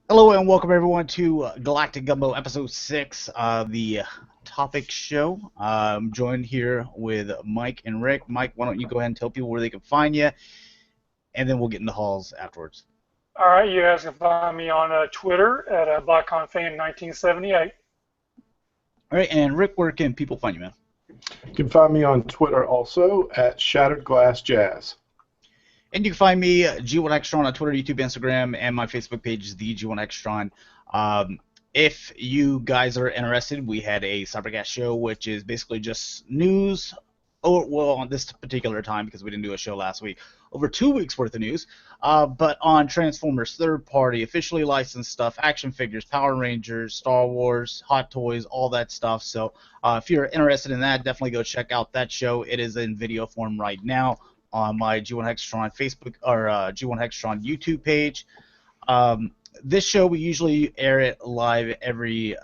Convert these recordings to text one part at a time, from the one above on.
Hello and welcome everyone to Galactic Gumbo Episode 6, the topic show. I'm joined here with Mike and Rick. Mike, why don't you go ahead and tell people where they can find you, and then we'll get into halls afterwards. All right, you guys can find me on Twitter at BlackConFan1978. All right, and Rick, where can people find you, man? You can find me on Twitter also at Shatrdglassjazz. And you can find me, G1Xtron, on Twitter, YouTube, Instagram, and my Facebook page is the G1Xtron. If you guys are interested, we had a Cybercast show, which is basically just news. Oh, well, on this particular time, because we didn't do a show last week, over 2 weeks worth of news, but on Transformers, third-party, officially licensed stuff, action figures, Power Rangers, Star Wars, Hot Toys, all that stuff. So if you're interested in that, definitely go check out that show. It is in video form right now on my G1Hextron Facebook or G1Hextron YouTube page. This show, we usually air it live every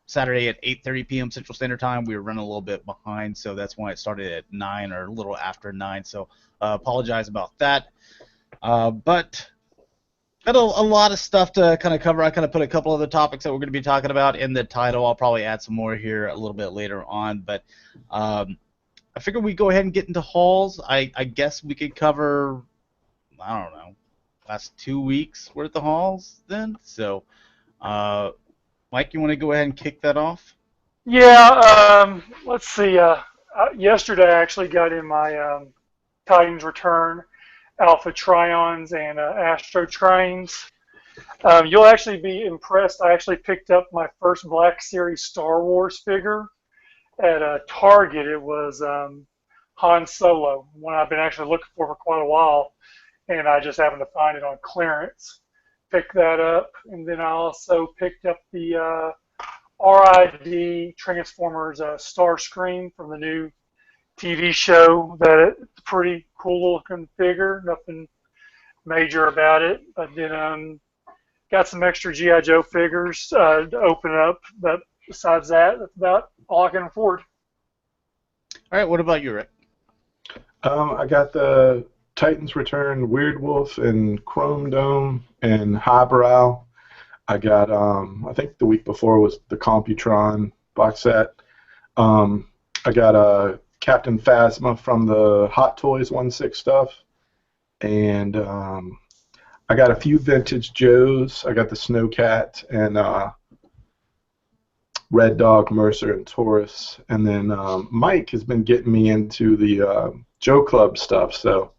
Saturday at 8:30 p.m. Central Standard Time. We were running a little bit behind, so that's why it started at 9 or a little after 9. So apologize about that. But got a lot of stuff to kind of cover. I kind of put a couple of the topics that we're going to be talking about in the title. I'll probably add some more here a little bit later on. But I figured we'd go ahead and get into hauls. I guess we could cover, I don't know, last 2 weeks worth of hauls then. So Mike, you want to go ahead and kick that off? Yeah, let's see. Yesterday I actually got in my Titans Return, Alpha Trions, and Astro Trains. You'll actually be impressed. I actually picked up my first Black Series Star Wars figure at Target. It was Han Solo, one I've been actually looking for quite a while, and I just happened to find it on clearance. Picked that up, and then I also picked up the RID Transformers Starscream from the new TV show. It's a pretty cool looking figure, nothing major about it. But then got some extra G.I. Joe figures to open up, but besides that, that's about all I can afford. All right, what about you, Rick? I got the Titans Return Weird Wolf and Chrome Dome and Highbrow. I got, I think the week before was the Computron box set. I got Captain Phasma from the Hot Toys 1/6 stuff. And I got a few vintage Joes. I got the Snowcat and Red Dog, Mercer, and Taurus. And then Mike has been getting me into the Joe Club stuff, so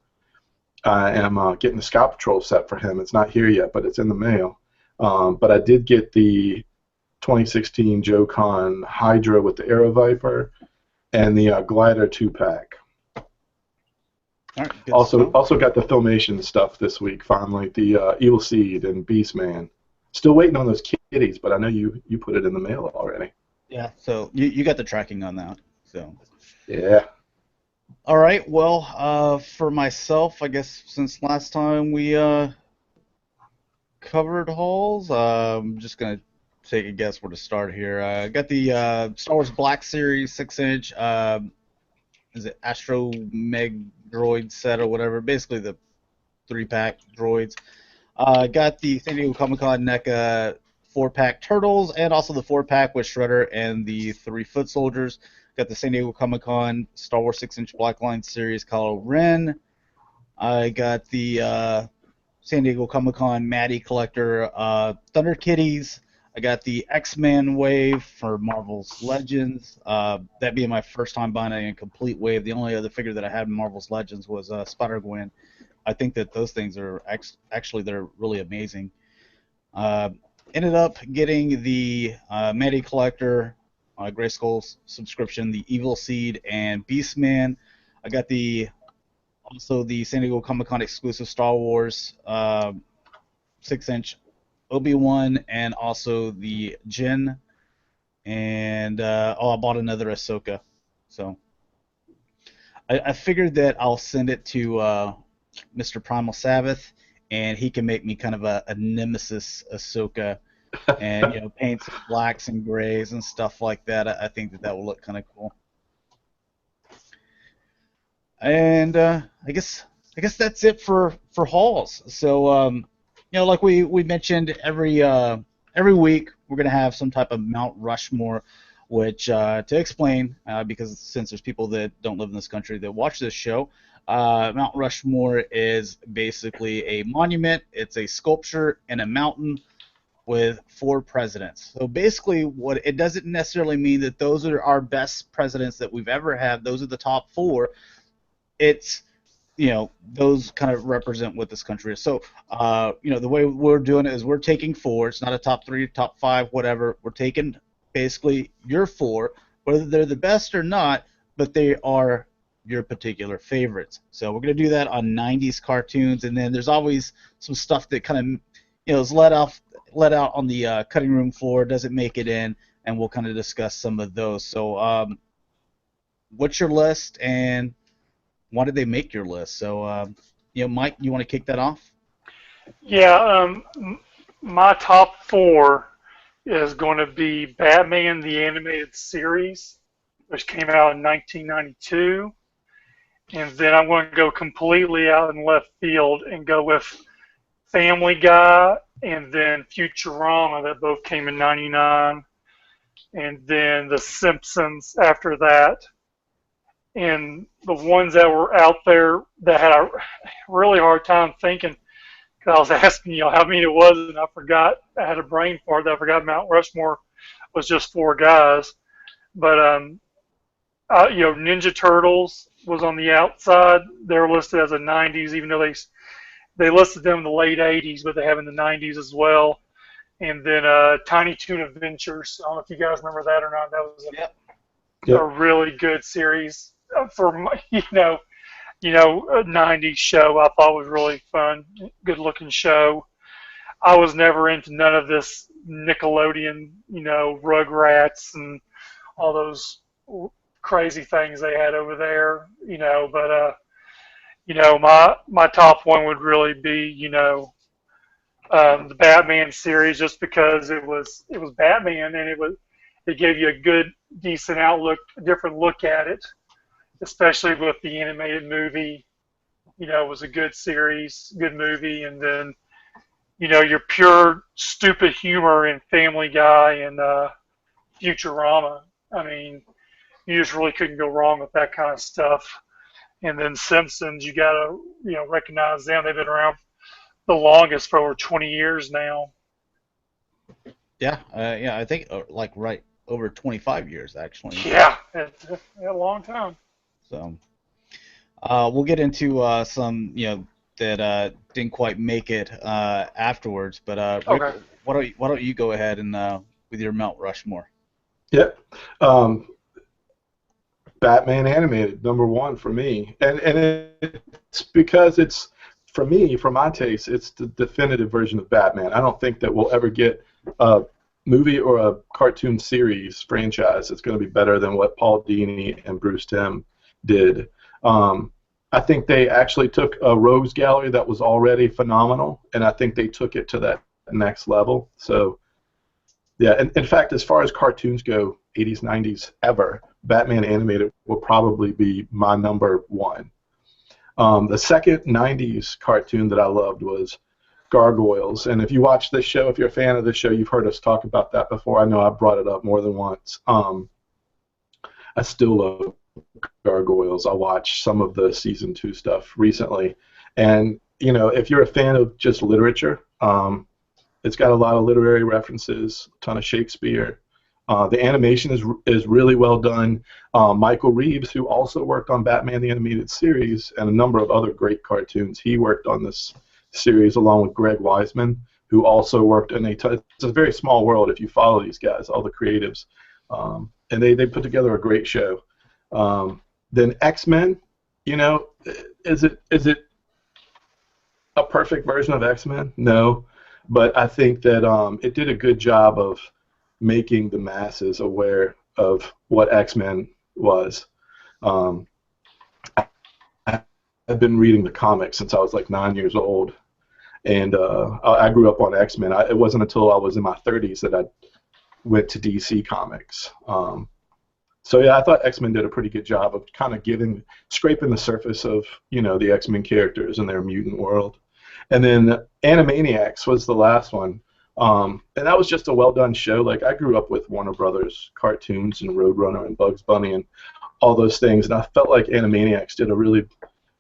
I am getting the Scout Patrol set for him. It's not here yet, but it's in the mail. But I did get the 2016 Joe Con Hydra with the Aero Viper and the Glider 2-pack. Right, also got the Filmation stuff this week, finally. The Evil Seed and Beastman. Still waiting on those kitties, but I know you put it in the mail already. Yeah, so you got the tracking on that. So Yeah. all right, well, for myself, I guess since last time we covered hauls, I'm just going to take a guess where to start here. I got the Star Wars Black Series 6-inch, is it Astro Meg droid set or whatever, basically the 3-pack droids. Got the San Diego Comic-Con NECA 4-pack Turtles, and also the 4-pack with Shredder and the 3 Foot Soldiers. Got the San Diego Comic-Con Star Wars 6-inch Black Line Series Kylo Ren. I got the San Diego Comic-Con Maddie Collector Thunder Kitties. I got the X-Men wave for Marvel's Legends. That being my first time buying a complete wave. The only other figure that I had in Marvel's Legends was Spider-Gwen. I think that those things are actually they're really amazing. Ended up getting the Maddie Collector Grayskull subscription, the Evil Seed, and Beastman. I got also the San Diego Comic-Con exclusive Star Wars 6-inch Obi-Wan, and also the Jin. And I bought another Ahsoka. So I figured that I'll send it to Mr. PrimalSabbath, and he can make me kind of a nemesis Ahsoka, and paint some blacks and grays and stuff like that. I think that will look kind of cool. And I guess that's it for hauls. So like we mentioned, every week we're gonna have some type of Mount Rushmore, which to explain, because since there's people that don't live in this country that watch this show, Mount Rushmore is basically a monument. It's a sculpture in a mountain with four presidents. So basically, what it doesn't necessarily mean that those are our best presidents that we've ever had. Those are the top four. It's those kind of represent what this country is. So, the way we're doing it is we're taking four. It's not a top three, top five, whatever. We're taking basically your four, whether they're the best or not, but they are your particular favorites. So we're going to do that on 90s cartoons, and then there's always some stuff that kind of, is let out on the cutting room floor, doesn't make it in, and we'll kind of discuss some of those. So, what's your list, and why did they make your list? So, Mike, you want to kick that off? Yeah, my top four is going to be Batman the Animated Series, which came out in 1992. And then I'm going to go completely out in left field and go with Family Guy and then Futurama, that both came in 99. And then The Simpsons after that. And the ones that were out there that had a really hard time thinking, because I was asking how many it was, and I forgot. I had a brain fart that I forgot Mount Rushmore was just four guys. But Ninja Turtles was on the outside. They're listed as a 90s, even though they listed them in the late 80s, but they have in the 90s as well. And then Tiny Toon Adventures. I don't know if you guys remember that or not. That was a really good series for a 90s show. I thought was really fun, good looking show. I was never into none of this Nickelodeon, Rugrats and all those crazy things they had over there, but my top one would really be, the Batman series, just because it was Batman, and it gave you a good, decent outlook, a different look at it, especially with the animated movie. It was a good series, good movie, and then your pure stupid humor in Family Guy and Futurama. I mean, you just really couldn't go wrong with that kind of stuff. And then Simpsons, you gotta recognize them. They've been around the longest, for over 20 years now. Yeah, I think right over 25 years actually. Yeah, it's a long time. So, we'll get into some that didn't quite make it afterwards. But Rick, Okay. why don't you go ahead and with your Mount Rushmore? Yep. Batman animated, number one for me, and it's because it's, for me, for my taste, it's the definitive version of Batman. I don't think that we'll ever get a movie or a cartoon series franchise that's going to be better than what Paul Dini and Bruce Timm did. I think they actually took a rogues gallery that was already phenomenal, and I think they took it to that next level. So, yeah, and in fact, as far as cartoons go, 80s, 90s, ever, Batman animated will probably be my number one. The second 90s cartoon that I loved was Gargoyles, and if you watch this show, if you're a fan of this show, you've heard us talk about that before. I know I brought it up more than once. I still love Gargoyles. I watched some of the season 2 stuff recently, and if you're a fan of just literature, it's got a lot of literary references, a ton of Shakespeare. The animation is really well done. Michael Reeves, who also worked on Batman the Animated Series and a number of other great cartoons, he worked on this series along with Greg Weisman, who also worked in it's a very small world if you follow these guys, all the creatives, and they put together a great show. Then X-Men, is it a perfect version of X-Men? No, but I think that it did a good job of making the masses aware of what X-Men was. I've been reading the comics since I was like 9 years old, and I grew up on X-Men. It wasn't until I was in my 30s that I went to DC Comics. So yeah, I thought X-Men did a pretty good job of kind of scraping the surface of the X-Men characters and their mutant world. And then Animaniacs was the last one. And that was just a well done show. Like I grew up with Warner Brothers cartoons and Roadrunner and Bugs Bunny and all those things, and I felt like Animaniacs did a really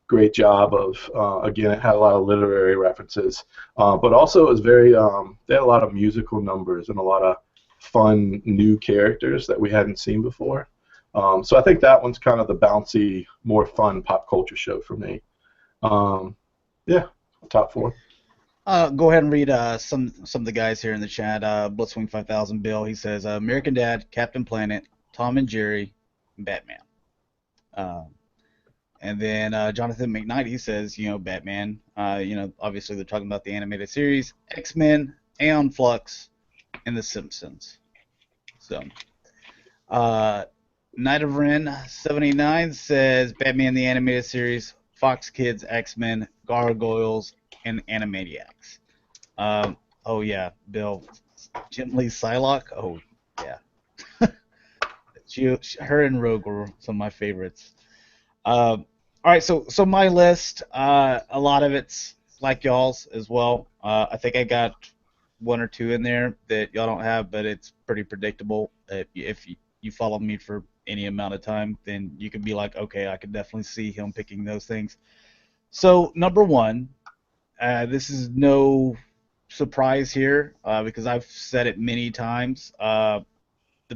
great job of again, it had a lot of literary references, but also it was very they had a lot of musical numbers and a lot of fun new characters that we hadn't seen before. So I think that one's kind of the bouncy, more fun pop culture show for me. Yeah, top four. Go ahead and read some of the guys here in the chat. Blitzwing 5000 Bill, he says American Dad, Captain Planet, Tom and Jerry, Batman. And then Jonathan McKnight, he says, Batman. Obviously they're talking about the animated series, X-Men, Aeon Flux, and The Simpsons. So, Night of Ren 79 says Batman the animated series, Fox Kids, X-Men, Gargoyles, and Animaniacs. Oh yeah, Bill, Jim Lee Psylocke. Oh yeah, her and Rogue were some of my favorites. All right, so my list, a lot of it's like y'all's as well. I think I got one or two in there that y'all don't have, but it's pretty predictable. If you follow me for any amount of time, then you can be like, okay, I could definitely see him picking those things. So number one, this is no surprise here because I've said it many times. The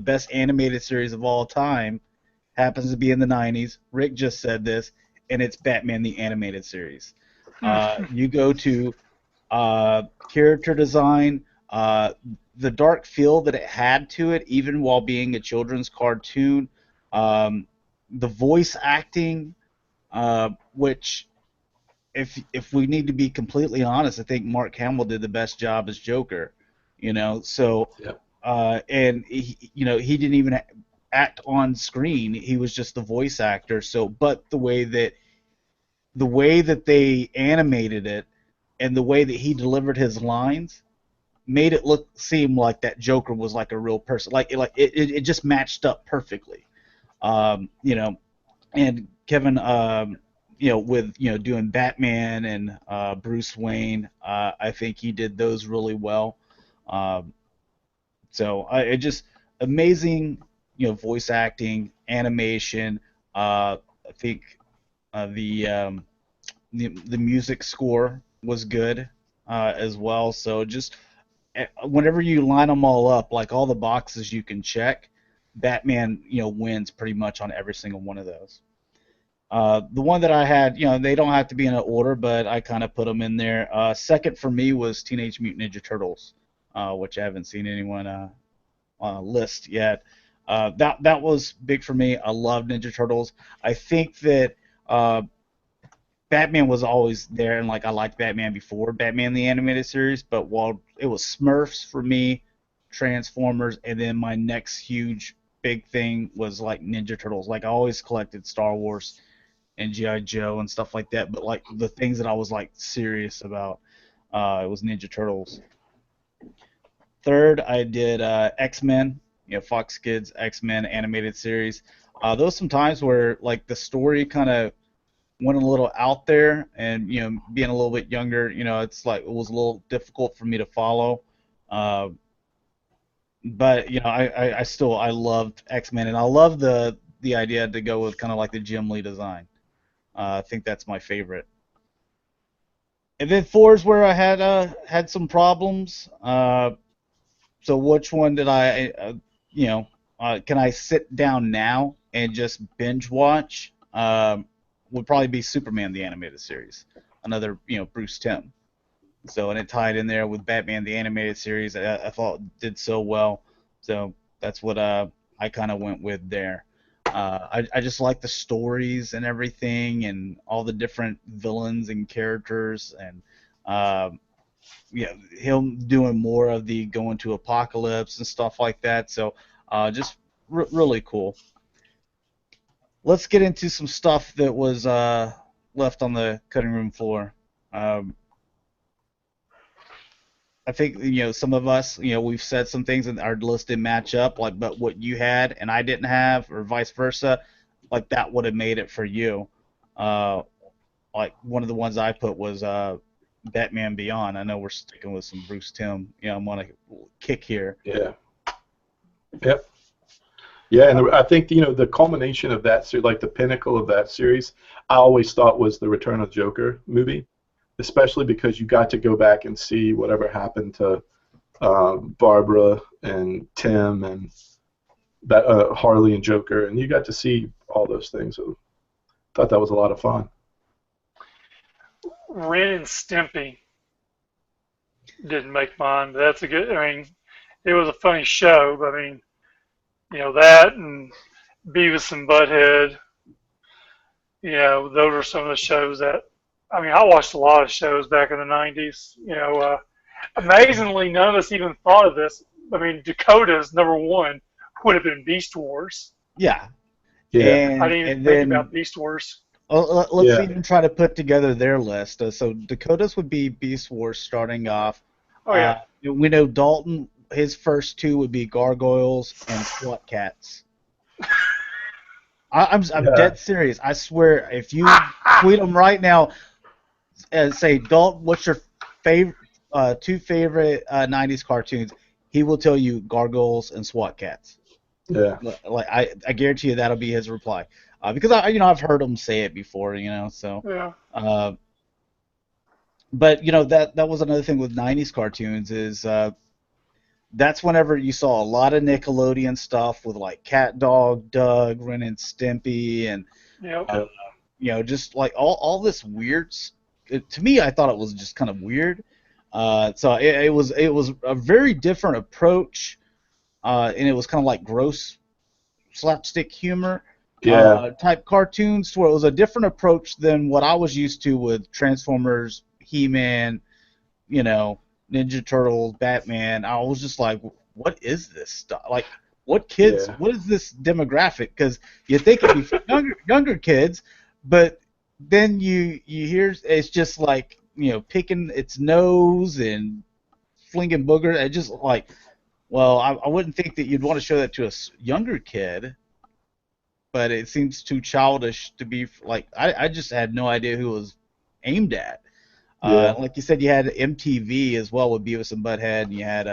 best animated series of all time happens to be in the 90s. Rick just said this, and it's Batman the Animated Series. You go to character design, the dark feel that it had to it, even while being a children's cartoon, the voice acting, which, if we need to be completely honest, I think Mark Hamill did the best job as Joker. So, Yep. And he didn't even act on screen. He was just the voice actor. So, but the way that they animated it and the way that he delivered his lines made it seem like that Joker was like a real person. It just matched up perfectly. And Kevin, with doing Batman and Bruce Wayne, I think he did those really well. So it just amazing, voice acting, animation. I think the music score was good as well. So just whenever you line them all up, like all the boxes you can check, Batman wins pretty much on every single one of those. The one that I had, they don't have to be in an order, but I kind of put them in there. Second for me was Teenage Mutant Ninja Turtles, which I haven't seen anyone list yet. That was big for me. I love Ninja Turtles. I think that Batman was always there, and I liked Batman before Batman the Animated Series, but while it was Smurfs for me, Transformers, and then my next huge big thing was Ninja Turtles. I always collected Star Wars and G.I. Joe and stuff like that, but the things that I was serious about, it was Ninja Turtles. Third, I did X-Men, Fox Kids X-Men animated series. There was some times where the story kind of went a little out there, and being a little bit younger, it's it was a little difficult for me to follow. But I loved X-Men, and I love the idea to go with kind of the Jim Lee design. I think that's my favorite. And then four is where I had some problems. So which one did I, can I sit down now and just binge watch? Would probably be Superman the Animated Series, another Bruce Timm. So, and it tied in there with Batman the Animated Series. I thought did so well. So that's what I kind of went with there. I just like the stories and everything, and all the different villains and characters, and him doing more of the going to Apocalypse and stuff like that. So just really cool. Let's get into some stuff that was left on the cutting room floor. I think some of us we've said some things and our list didn't match up, but what you had and I didn't have, or vice versa, that would have made it for you. One of the ones I put was Batman Beyond. I know we're sticking with some Bruce Timm. I'm on a kick here. Yeah. Yep. Yeah, and I think the culmination of that series, like the pinnacle of that series, I always thought was the Return of the Joker movie, especially because you got to go back and see whatever happened to Barbara and Tim and that Harley and Joker, and you got to see all those things. So thought that was a lot of fun. Ren and Stimpy didn't make mine, but that's a good. I mean, it was a funny show, but I mean, that and Beavis and Butthead. Those are some of the shows that. I mean, I watched a lot of shows back in the '90s. Amazingly, none of us even thought of this. I mean, Dakota's #1 would have been Beast Wars. Yeah. Yeah. I didn't even think about Beast Wars. Let's even try to put together their list. So Dakota's would be Beast Wars starting off. Oh, yeah. We know Dalton, his first two would be Gargoyles and SWAT Cats. I'm dead serious. I swear, if you tweet them right now and say, Dalton, what's your favorite two favorite 90s cartoons, he will tell you Gargoyles and SWAT Cats. Yeah. Like I guarantee you that'll be his reply. Because I've heard him say it before, so. Yeah. But that was another thing with '90s cartoons is that's whenever you saw a lot of Nickelodeon stuff with like Cat Dog, Doug, Ren and Stimpy, and just like all this weird. To me, I thought it was just kind of weird. So it was a very different approach, and it was kind of like gross slapstick humor. Type cartoons, where it was a different approach than what I was used to with Transformers, He-Man, Ninja Turtles, Batman. I was just like, what is this stuff? Like, what kids? Yeah. What is this demographic? Because you think it'd be for younger kids, but then you hear it's just like picking its nose and flinging boogers. It just like, well, I wouldn't think that you'd want to show that to a younger kid. But it seems too childish to be like. I just had no idea who it was aimed at. Like you said, you had MTV as well with Beavis and Butthead, and you had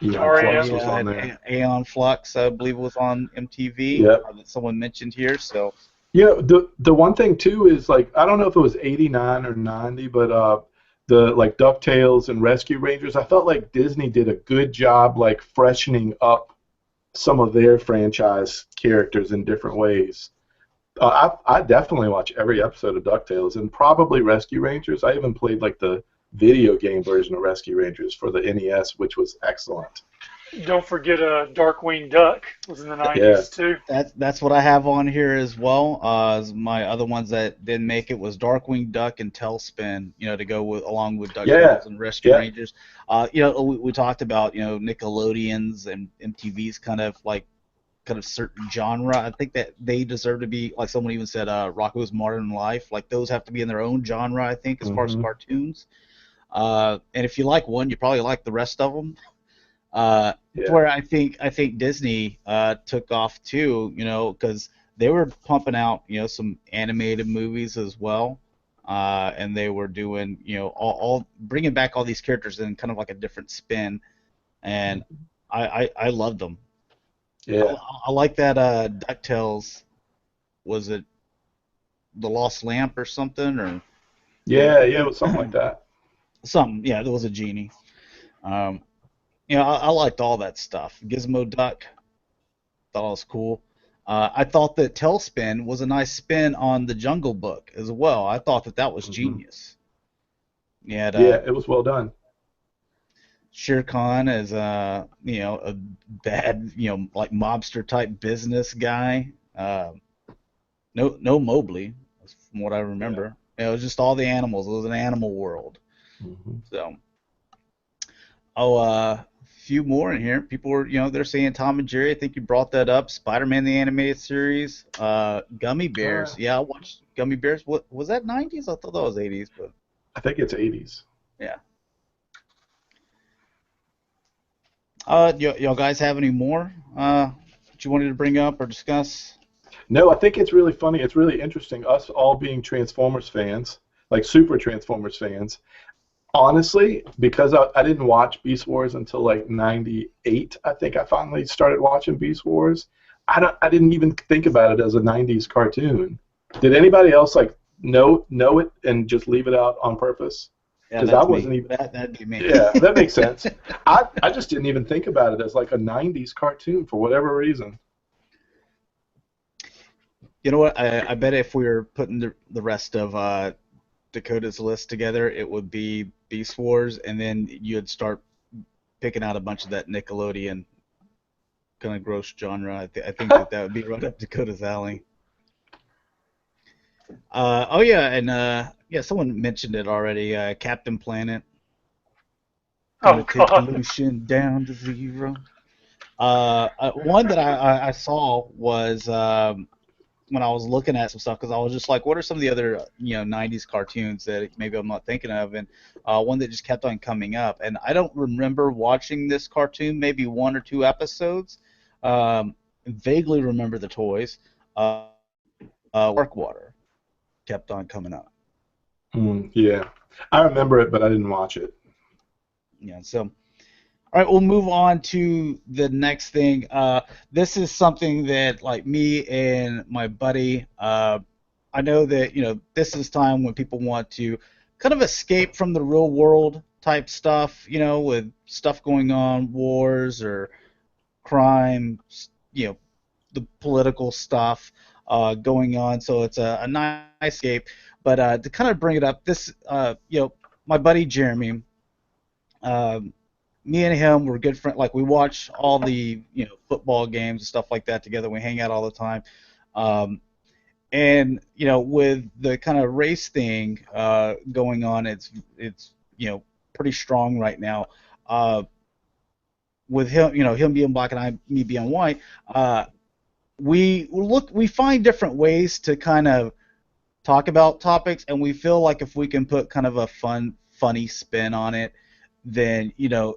Flux was on there. Aeon Flux, I believe, was on MTV. Yep. That someone mentioned here. So the one thing too is like I don't know if it was '89 or '90, but the like DuckTales and Rescue Rangers, I felt like Disney did a good job like freshening up some of their franchise characters in different ways. I definitely watch every episode of DuckTales and probably Rescue Rangers. I even played like the video game version of Rescue Rangers for the NES, which was excellent. Don't forget Darkwing Duck was in the 90s too. That's what I have on here as well. My other ones that didn't make it was Darkwing Duck and Tailspin, to go along with DuckTales and Rescue Rangers. We talked about Nickelodeon's and MTV's kind of certain genre. I think that they deserve to be, like someone even said, Rocko's Modern Life. Like those have to be in their own genre, I think, as far as cartoons. And if you like one, you probably like the rest of them. Where I think Disney took off too, because they were pumping out some animated movies as well, and they were doing all bringing back all these characters in kind of like a different spin, and I loved them. I like that DuckTales. Was it the Lost Lamp or something or? It was something like that. There was a genie. I liked all that stuff. Gizmo Duck, thought it was cool. I thought that Tailspin was a nice spin on the Jungle Book as well. I thought that was genius. It was well done. Shere Khan as a bad like mobster type business guy. No Mowgli, from what I remember. It was just all the animals. It was an animal world. So. Few more in here. People were, they're saying Tom and Jerry. I think you brought that up. Spider-Man the Animated Series. Gummy Bears. I watched Gummy Bears. What was that? 90s? I thought that was 80s, but I think it's 80s. Yeah. Y'all guys have any more that you wanted to bring up or discuss? No, I think it's really funny. It's really interesting. Us all being Transformers fans, like super Transformers fans. Honestly, because I didn't watch Beast Wars until like '98, I think I finally started watching Beast Wars. I didn't even think about it as a '90s cartoon. Did anybody else like know it and just leave it out on purpose? Yeah, Because I that's wasn't me. even. That'd be me. Yeah, that makes sense. I just didn't even think about it as like a '90s cartoon for whatever reason. You know what? I bet if we were putting the rest of Dakota's list together, it would be Beast Wars, and then you'd start picking out a bunch of that Nickelodeon kind of gross genre. I think that would be right up Dakota's alley. Oh yeah, and yeah, someone mentioned it already. Captain Planet, gonna Oh take God. pollution down to zero. One that I saw was when I was looking at some stuff because I was just like, what are some of the other '90s cartoons that maybe I'm not thinking of? And one that just kept on coming up, and I don't remember watching this cartoon, maybe one or two episodes. Vaguely remember the toys. Work Water kept on coming up. Yeah, I remember it, but I didn't watch it. Yeah, so all right, we'll move on to the next thing. This is something that, like me and my buddy, I know that this is time when people want to kind of escape from the real world type stuff, with stuff going on, wars or crime, the political stuff going on. So it's a nice escape. But to kind of bring it up, this, my buddy Jeremy. Me and him were good friends. Like we watch all the football games and stuff like that together. We hang out all the time, and with the kind of race thing going on, it's pretty strong right now. With him, him being black and me being white, we find different ways to kind of talk about topics, and we feel like if we can put kind of a funny spin on it, then you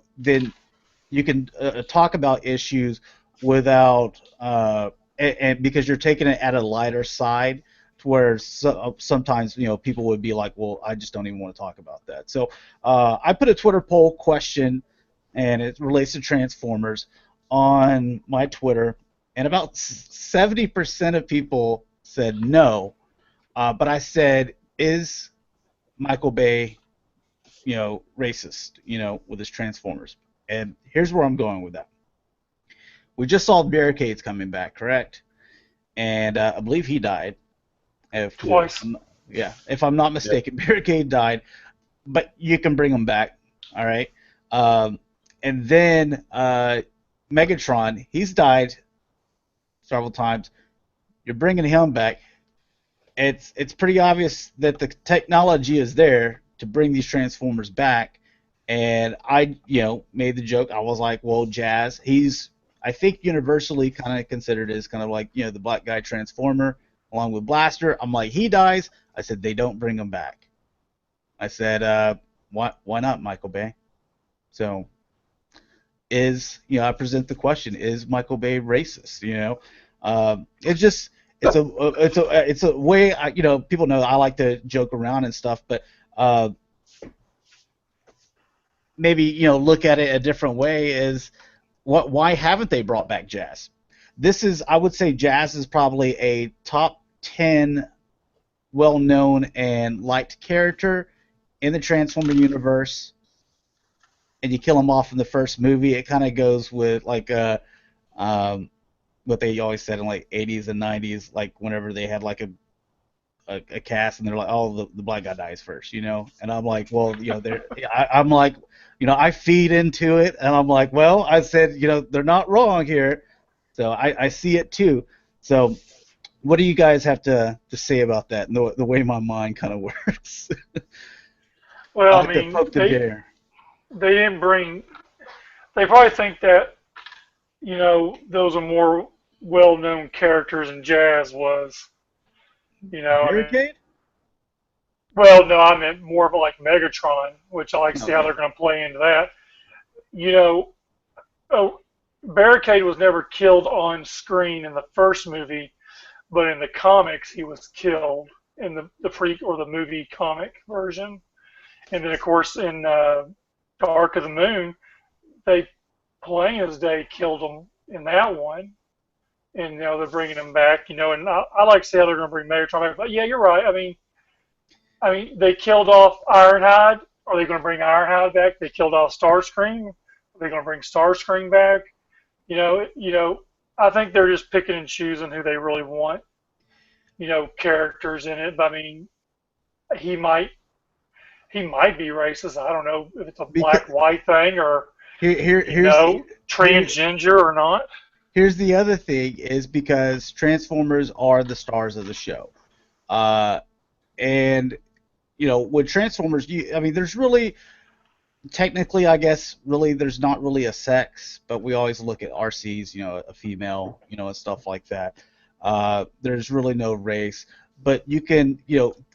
can talk about issues without and because you're taking it at a lighter side to where sometimes people would be like, well, I just don't even want to talk about that. So I put a Twitter poll question, and it relates to Transformers on my Twitter, and about 70% of people said no, but I said, is Michael Bay racist, with his Transformers? And here's where I'm going with that. We just saw Barricades coming back, correct? And I believe he died. If Twice. yeah, if I'm not mistaken, Barricade died, but you can bring him back. All right. And then Megatron, he's died several times. You're bringing him back. It's pretty obvious that the technology is there to bring these Transformers back. And I, made the joke. I was like, well, Jazz, he's, I think, universally kind of considered as kind of like, the black guy Transformer along with Blaster. I'm like, he dies. I said, they don't bring him back. I said, why not, Michael Bay? So I present the question, is Michael Bay racist? It's just, it's a way, people know I like to joke around and stuff, but maybe look at it a different way is why haven't they brought back Jazz? This is, I would say, Jazz is probably a top 10 well-known and liked character in the Transformer universe, and you kill him off in the first movie. It kind of goes with like what they always said in like 80s and 90s, like whenever they had like a cast and they're like, oh, the black guy dies first, and I'm like, well, I'm like, I feed into it, and I'm like, well, I said, they're not wrong here, so I see it too. So what do you guys have to say about that and the way my mind kind of works? I Well, I like to mean, poke the bear. they didn't bring. They probably think that those are more well-known characters than Jazz was. I mean, Barricade? well, no, I meant more of like Megatron, which I like to see how Okay. they're going to play into that. You know, oh, Barricade was never killed on screen in the first movie, but in the comics he was killed in the pre or the movie comic version. And then, of course, in Dark of the Moon, they plain as day killed them in that one. And, they're bringing them back, and I like to say how they're going to bring Megatron back. But, yeah, you're right. I mean, they killed off Ironhide. Are they going to bring Ironhide back? They killed off Starscream. Are they going to bring Starscream back? I think they're just picking and choosing who they really want, characters in it. But I mean, he might he might be racist. I don't know if it's a Because black-white thing or here's here, transgender or not. here's the other thing is because Transformers are the stars of the show, uh, and with Transformers, I mean, there's really technically, I guess, really, there's not really a sex, but we always look at RCs, a female, and stuff like that. There's really no race, but you can,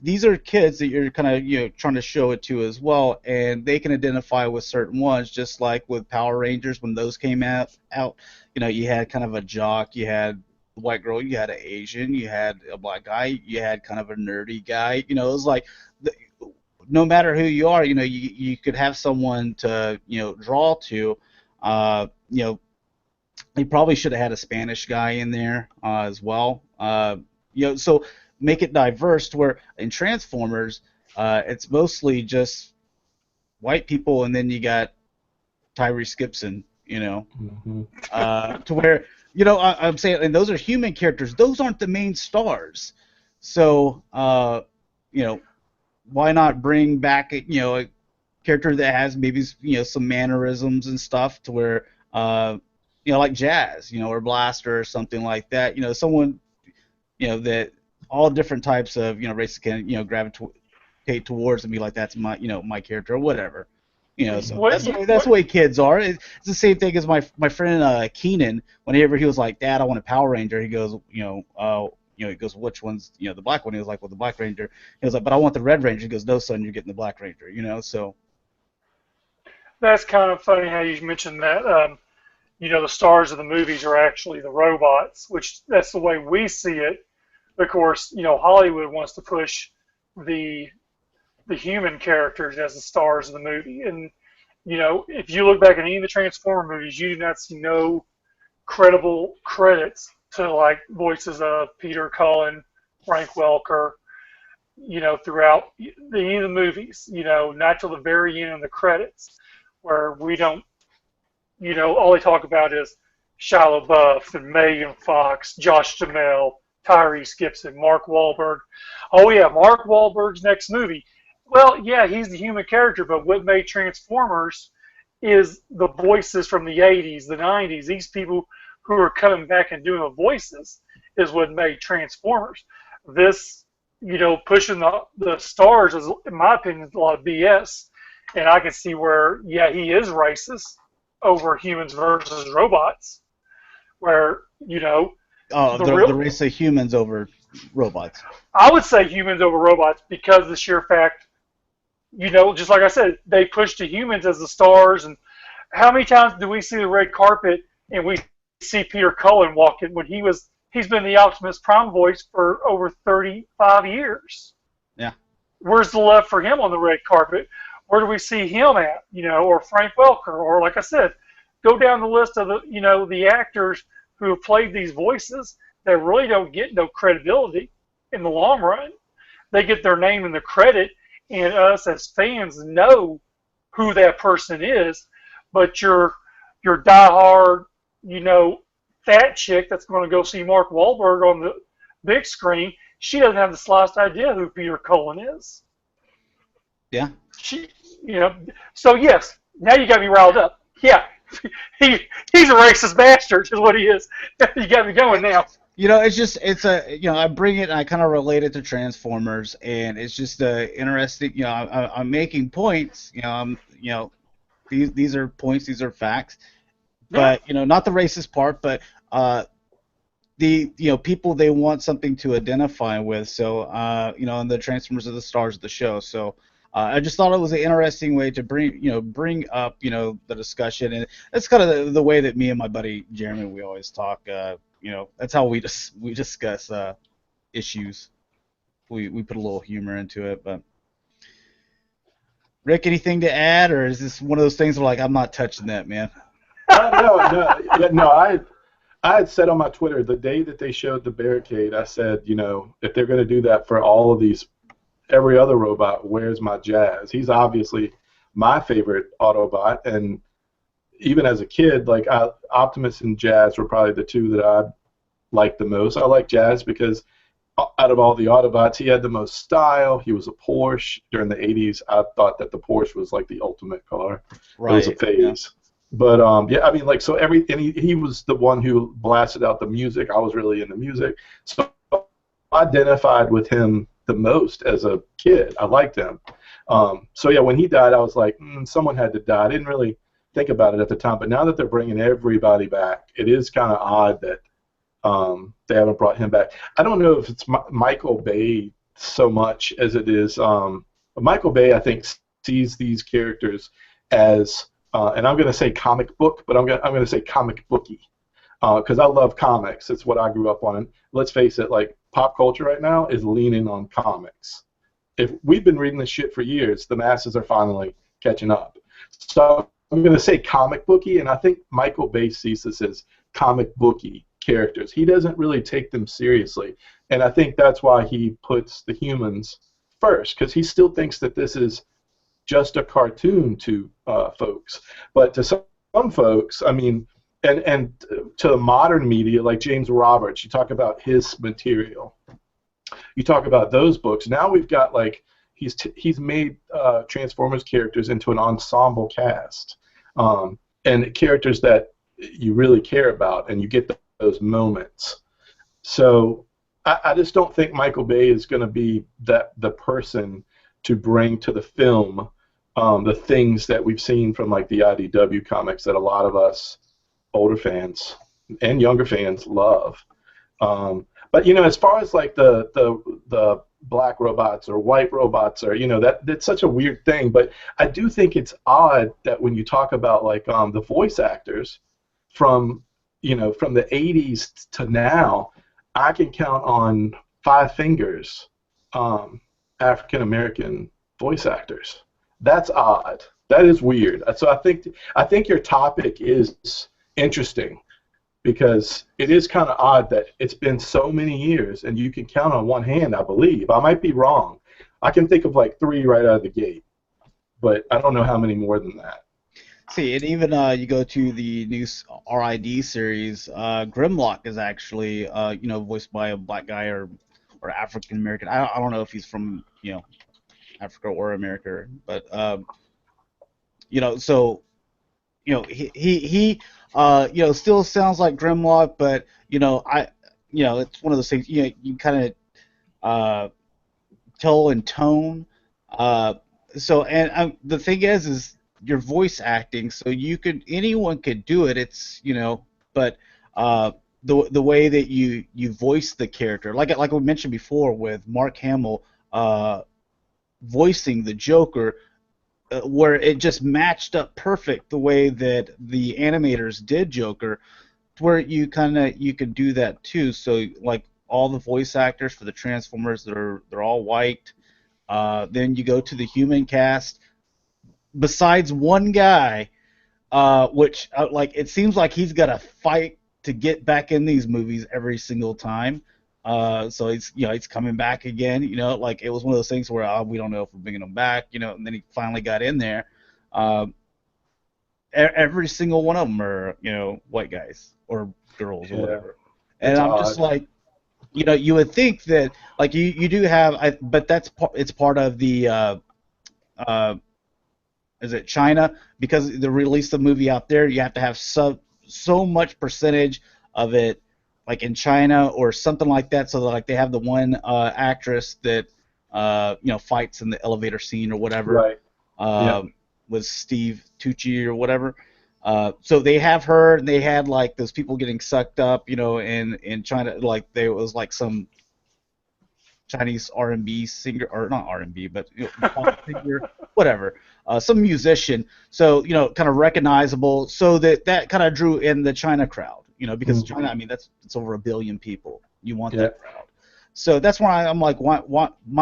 these are kids that you're kind of, trying to show it to as well, and they can identify with certain ones, just like with Power Rangers when those came out, you had kind of a jock, you had a white girl, you had an Asian, you had a black guy, you had kind of a nerdy guy, it was like, no matter who you are, you could have someone to, draw to. You probably should have had a Spanish guy in there as well. So make it diverse to where in Transformers, it's mostly just white people, and then you got Tyrese Gibson, Mm-hmm. to where, I'm saying, and those are human characters. Those aren't the main stars. So, why not bring back a character that has maybe some mannerisms and stuff to where like Jazz or Blaster or something like that, someone that all different types of races can gravitate towards and be like, that's my my character or whatever. So that's the way kids are. It's the same thing as my friend Keenan. Whenever he was like, Dad, I want a Power Ranger, he goes, he goes, which one's, the black one? He was like, well, the Black Ranger. He was like, but I want the Red Ranger. He goes, no, son, you're getting the Black Ranger, so. That's kind of funny how you mentioned that. The stars of the movies are actually the robots, which that's the way we see it. Of course, Hollywood wants to push the human characters as the stars of the movie. And, if you look back at any of the Transformer movies, you do not see no credible credits to like voices of Peter Cullen, Frank Welker, throughout any of the movies, not till the very end of the credits, where we don't, all they talk about is Shia LaBeouf and Megan Fox, Josh Duhamel, Tyrese Gibson, Mark Wahlberg. Oh yeah, Mark Wahlberg's next movie. Well, yeah, he's the human character, but what made Transformers is the voices from the 80s, the 90s. These people who are coming back and doing the voices is what made Transformers. This, pushing the stars is, in my opinion, a lot of BS. And I can see where, yeah, he is racist over humans versus robots, where, The race of humans over robots. I would say humans over robots because of the sheer fact, just like I said, they push the humans as the stars. And how many times do we see the red carpet and we see Peter Cullen walking when he's been the Optimus Prime voice for over 35 years. Yeah. Where's the love for him on the red carpet? Where do we see him at? Or Frank Welker, or like I said, go down the list of the actors who have played these voices that really don't get no credibility in the long run. They get their name in the credit, and us as fans know who that person is, but your diehard, fat chick that's going to go see Mark Wahlberg on the big screen, she doesn't have the slightest idea who Peter Cullen is. Yeah. So yes, now you got me riled up. Yeah, he's a racist bastard is what he is. You got me going now. I bring it and I kind of relate it to Transformers, and it's just interesting. I'm making points. These are points, these are facts, but not the racist part, but the people, they want something to identify with. So and the Transformers are the stars of the show. So I just thought it was an interesting way to bring up the discussion, and that's kind of the way that me and my buddy Jeremy, we always talk. That's how we discuss issues. We put a little humor into it, but Rick, anything to add, or is this one of those things where like I'm not touching that, man? No. I had said on my Twitter the day that they showed the barricade, I said, if they're going to do that for all of these, every other robot, where's my Jazz? He's obviously my favorite Autobot, and even as a kid, like Optimus and Jazz were probably the two that I liked the most. I like Jazz because out of all the Autobots, he had the most style. He was a Porsche during the '80s. I thought that the Porsche was like the ultimate car. Right. It was a phase. Yeah. But yeah, I mean, like, so and he was the one who blasted out the music. I was really into music, so I identified with him the most as a kid. I liked him. So yeah, when he died, I was like, someone had to die. I didn't really think about it at the time, but now that they're bringing everybody back, it is kind of odd that they haven't brought him back. I don't know if it's Michael Bay so much as it is. Michael Bay, I think, sees these characters as and I'm going to say comic book, but I'm going to say comic booky because I love comics. It's what I grew up on. Let's face it, like pop culture right now is leaning on comics. If we've been reading this shit for years, the masses are finally catching up. So I'm going to say comic booky, and I think Michael Bay sees this as comic booky characters. He doesn't really take them seriously, and I think that's why he puts the humans first, because he still thinks that this is just a cartoon to folks. But to some folks, I mean, and to the modern media, like James Roberts, you talk about his material. You talk about those books. Now we've got, like, he's made Transformers characters into an ensemble cast, and characters that you really care about, and you get those moments. So I just don't think Michael Bay is going to be the person to bring to the film the things that we've seen from like the IDW comics that a lot of us older fans and younger fans love. But as far as like the black robots or white robots, or that's such a weird thing. But I do think it's odd that when you talk about like the voice actors from the '80s to now, I can count on 5 fingers African American voice actors. That's odd. That is weird. So I think your topic is interesting because it is kind of odd that it's been so many years and you can count on one hand, I believe. I might be wrong. I can think of like 3 right out of the gate, but I don't know how many more than that. See, and even you go to the new RID series, Grimlock is actually voiced by a black guy or African American. I don't know if he's from Africa or America, but so he still sounds like Grimlock, but it's one of those things you kind of tell in tone. So the thing is your voice acting, so anyone could do it. It's but the way that you voice the character, like we mentioned before with Mark Hamill voicing the Joker, where it just matched up perfect the way that the animators did Joker, where you could do that too. So like all the voice actors for the Transformers, they're all white. Then you go to the human cast. Besides one guy, which like it seems like he's got to fight to get back in these movies every single time. So he's coming back again. Like it was one of those things where we don't know if we're bringing him back. And then he finally got in there. Every single one of them are white guys or girls or whatever. And I'm just like, you would think that like you do have, but it's part of the. Is it China? Because they released the movie out there, you have to have so much percentage of it, like in China or something like that. So like they have the one actress that fights in the elevator scene or whatever, right? With Steve Tucci or whatever. So they have her, and they had like those people getting sucked up, in China. Like there was like some Chinese R&B singer, or not R&B, but pop singer, whatever, some musician. So kind of recognizable. So that kind of drew in the China crowd, because China, I mean, it's over 1 billion people. You want that crowd. So that's why I'm like, why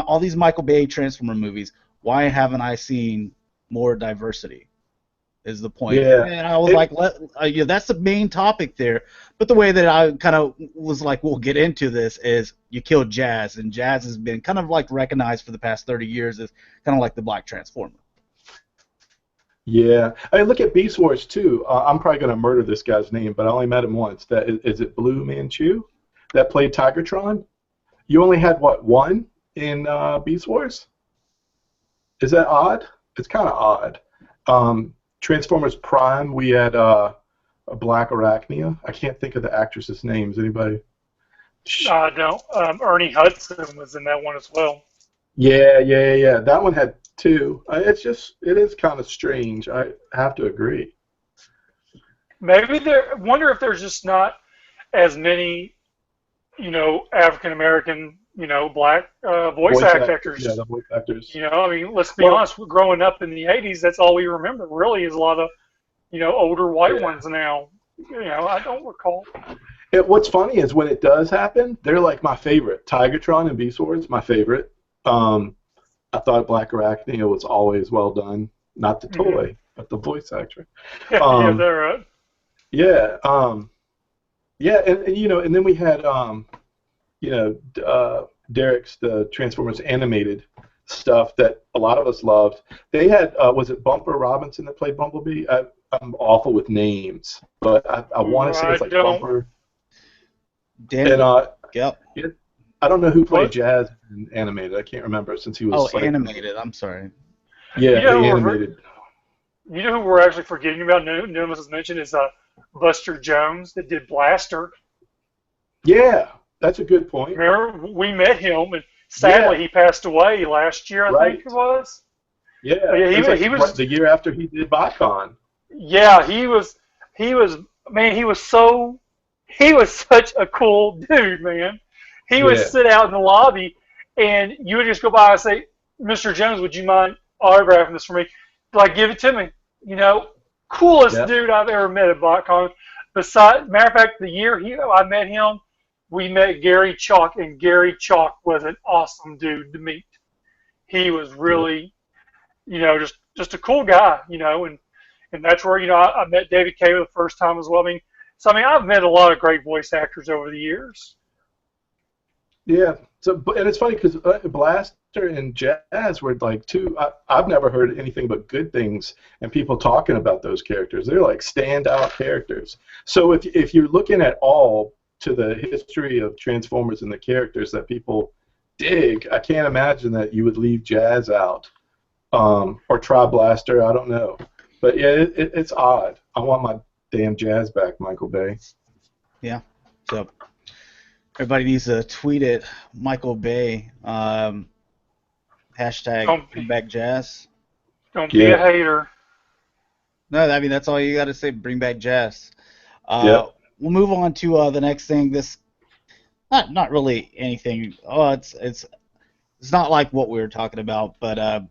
all these Michael Bay Transformer movies? Why haven't I seen more diversity. Is the point. Yeah. And I was like, that's the main topic there. But the way that I kind of was like, we'll get into this is you killed jazz, and jazz has been kind of like recognized for the past 30 years as kind of like the Black Transformer. Yeah. I mean, look at Beast Wars too. I'm probably going to murder this guy's name, but I only met him once. Is it Blue Manchu that played Tigertron? You only had what, one in Beast Wars? Is that odd? It's kind of odd. Transformers Prime, we had a Black Arachnia. I can't think of the actress's names. Anybody? I don't. Ernie Hudson was in that one as well. Yeah. That one had two. It is kind of strange. I have to agree. Maybe wonder if there's just not as many, African American, black voice actors. Yeah, the voice actors. I mean, let's be honest. Growing up in the '80s, that's all we remember. Really, is a lot of, older white ones now. I don't recall. What's funny is when it does happen, they're like my favorite. Tigertron and Beast Wars, my favorite. I thought Black Arachnia was always well done. Not the toy, but the voice actor. Yeah, they're right. Yeah. And then we had Derek's the Transformers animated stuff that a lot of us loved. They had was it Bumper Robinson that played Bumblebee? I'm awful with names, but I want to say it's like Bumper. Yep. I don't know who played Jazz in animated. I can't remember since he was. Animated. I'm sorry. Yeah, the animated. You know who we're actually forgetting about? None of us has mentioned is Buster Jones that did Blaster. Yeah, that's a good point. Remember, we met him, and sadly he passed away last year. I think it was. Yeah, he was the year after he did BotCon. Yeah, he was. Man, he was such a cool dude, man. He would sit out in the lobby, and you would just go by and say, "Mr. Jones, would you mind autographing this for me?" Like, give it to me. Coolest dude I've ever met at BotCon. Matter of fact, the year I met him, we met Gary Chalk, and Gary Chalk was an awesome dude to meet. He was really, just a cool guy, and that's where, I met David Kaye the first time as well. I've met a lot of great voice actors over the years. Yeah. And it's funny because Blaster and Jazz were like two. I've never heard anything but good things and people talking about those characters. They're like standout characters. So if you're looking at all to the history of Transformers and the characters that people dig, I can't imagine that you would leave Jazz out or try Blaster. I don't know. But yeah, it's odd. I want my damn Jazz back, Michael Bay. Yeah. So everybody needs to tweet it, Michael Bay. Hashtag bring back Jazz. Don't be a hater. No, that's all you got to say. Bring back Jazz. We'll move on to the next thing. This not really anything. It's not like what we were talking about, but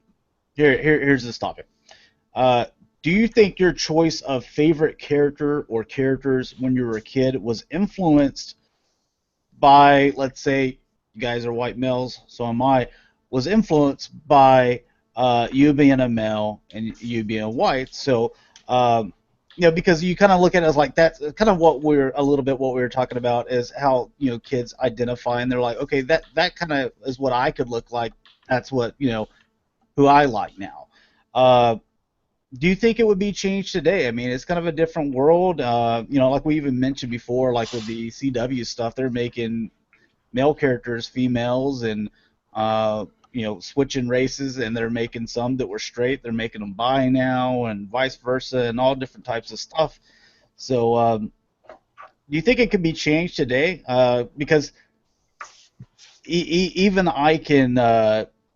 here's this topic. Do you think your choice of favorite character or characters when you were a kid was influenced by, let's say, you guys are white males, so am I, was influenced by you being a male and you being a white? So, because you kind of look at it as like that's kind of what we were talking about is how kids identify and they're like, okay, that kind of is what I could look like. That's what who I like now. Do you think it would be changed today? It's kind of a different world. Like we even mentioned before, like with the CW stuff, they're making male characters females and, switching races, and they're making some that were straight. They're making them bi now and vice versa and all different types of stuff. So do you think it could be changed today? Because even I can,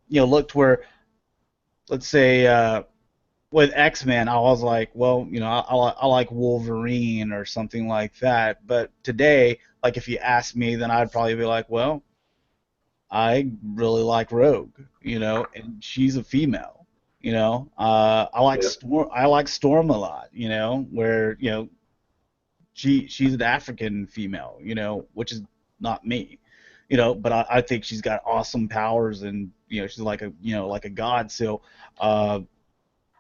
look to where, let's say, with X-Men, I was like, well, I like Wolverine or something like that. But today, like if you ask me, then I'd probably be like, well, I really like Rogue, and she's a female, I like Storm a lot, where she's an African female, which is not me, but I think she's got awesome powers and she's like a god. So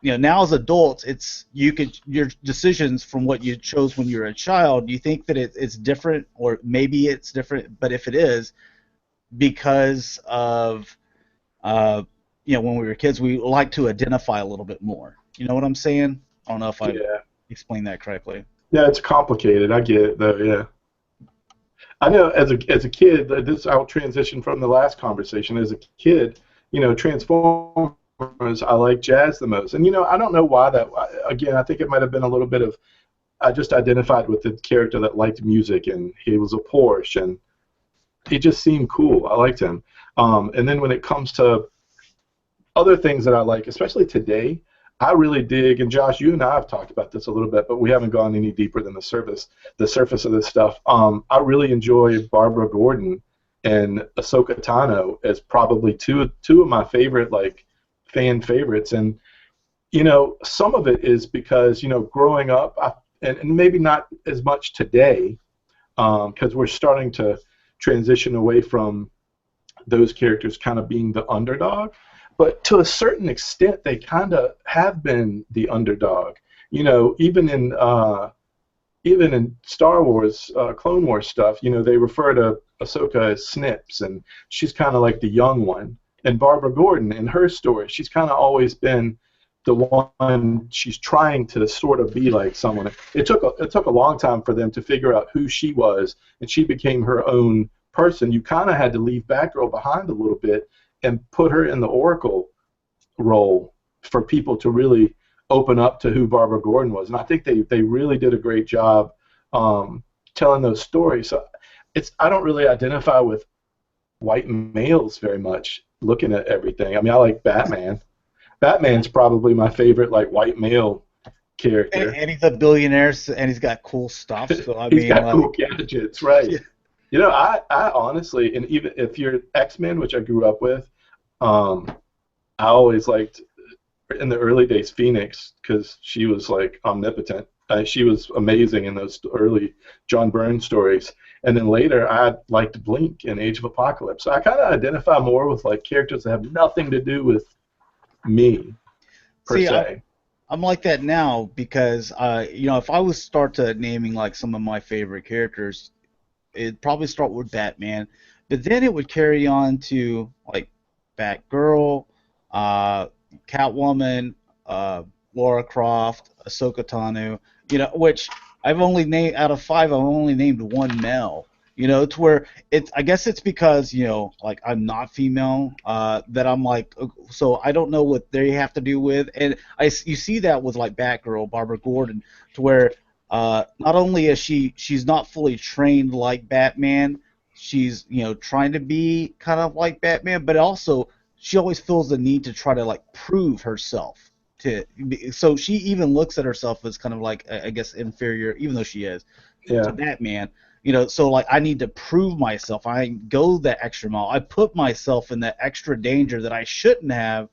now as adults, it's your decisions from what you chose when you were a child. Do you think that it's different, or maybe it's different? But if it is, because of when we were kids, we like to identify a little bit more. You know what I'm saying? I don't know if I explained that correctly. Yeah, it's complicated. I get it though. Yeah. I know as a kid, I'll transition from the last conversation. As a kid, Transformers, I like jazz the most. And, I don't know why that, again, I think it might have been a little bit of, I just identified with the character that liked music, and he was a Porsche, and he just seemed cool. I liked him. And then when it comes to other things that I like, especially today, I really dig, and Josh, you and I have talked about this a little bit, but we haven't gone any deeper than the surface of this stuff. I really enjoy Barbara Gordon and Ahsoka Tano as probably two of my favorite, like, fan favorites. And, some of it is because, growing up, and maybe not as much today, because we're starting to transition away from those characters kind of being the underdog. But to a certain extent, they kind of have been the underdog. Even in Star Wars, Clone Wars stuff, they refer to Ahsoka as Snips, and she's kind of like the young one. And Barbara Gordon, in her story, she's kind of always been the one. She's trying to sort of be like someone. It took a long time for them to figure out who she was, and she became her own person. You kind of had to leave Batgirl behind a little bit and put her in the Oracle role for people to really open up to who Barbara Gordon was. And I think they really did a great job telling those stories. So I don't really identify with white males very much looking at everything. I mean, I like Batman. Batman's probably my favorite, like, white male character. And he's a billionaire, and he's got cool stuff. So He's got cool gadgets, right? I honestly, and even if you're X-Men, which I grew up with, I always liked, in the early days, Phoenix, because she was, like, omnipotent. She was amazing in those early John Byrne stories. And then later, I liked Blink in Age of Apocalypse. So I kind of identify more with, like, characters that have nothing to do with me, per se. I'm like that now because, if I was start to naming, like, some of my favorite characters, it'd probably start with Batman, but then it would carry on to, like, Batgirl, Catwoman, Lara Croft, Ahsoka Tano, which I've only named, out of 5, I've only named one male. To where I guess it's because, like, I'm not female, that I'm like, so I don't know what they have to do with, and you see that with, like, Batgirl, Barbara Gordon, to where not only is she's not fully trained like Batman, she's, trying to be kind of like Batman, but also she always feels the need to try to, like, prove herself so she even looks at herself as kind of like, I guess, inferior, even though she is, to Batman. So, like, I need to prove myself. I go that extra mile. I put myself in that extra danger that I shouldn't have,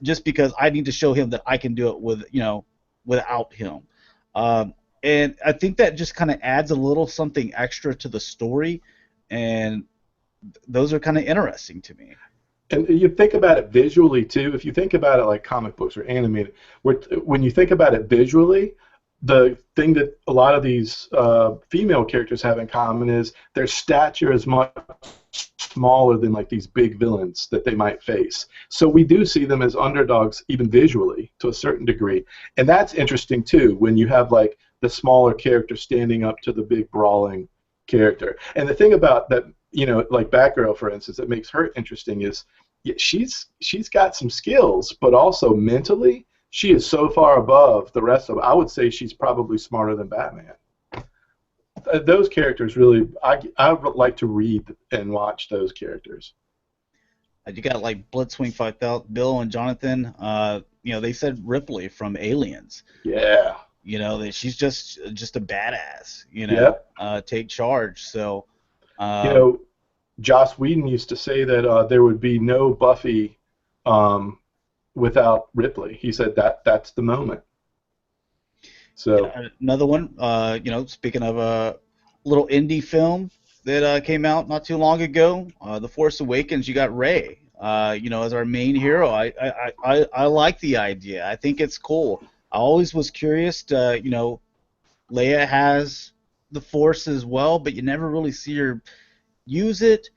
just because I need to show him that I can do it without him. And I think that just kind of adds a little something extra to the story, and those are kind of interesting to me. And you think about it visually, too. If you think about it like comic books or animated, when you think about it visually, the thing that a lot of these female characters have in common is their stature is much smaller than, like, these big villains that they might face. So we do see them as underdogs even visually to a certain degree. And that's interesting, too, when you have, like, the smaller character standing up to the big brawling character. And the thing about that, like Batgirl, for instance, that makes her interesting is she's got some skills, but also mentally, she is so far above the rest of them. I would say she's probably smarter than Batman. Those characters really, I would like to read and watch those characters. You got, like, Blitzwing 5000, Bill and Jonathan. They said Ripley from Aliens. Yeah. That she's just a badass. Yep. Take charge. So. Joss Whedon used to say that there would be no Buffy without Ripley. He said that's the moment. So another one, speaking of a little indie film that came out not too long ago, The Force Awakens. You got Rey. as our main hero. I like the idea. I think it's cool. I always was curious to, Leia has the Force as well, but you never really see her use it.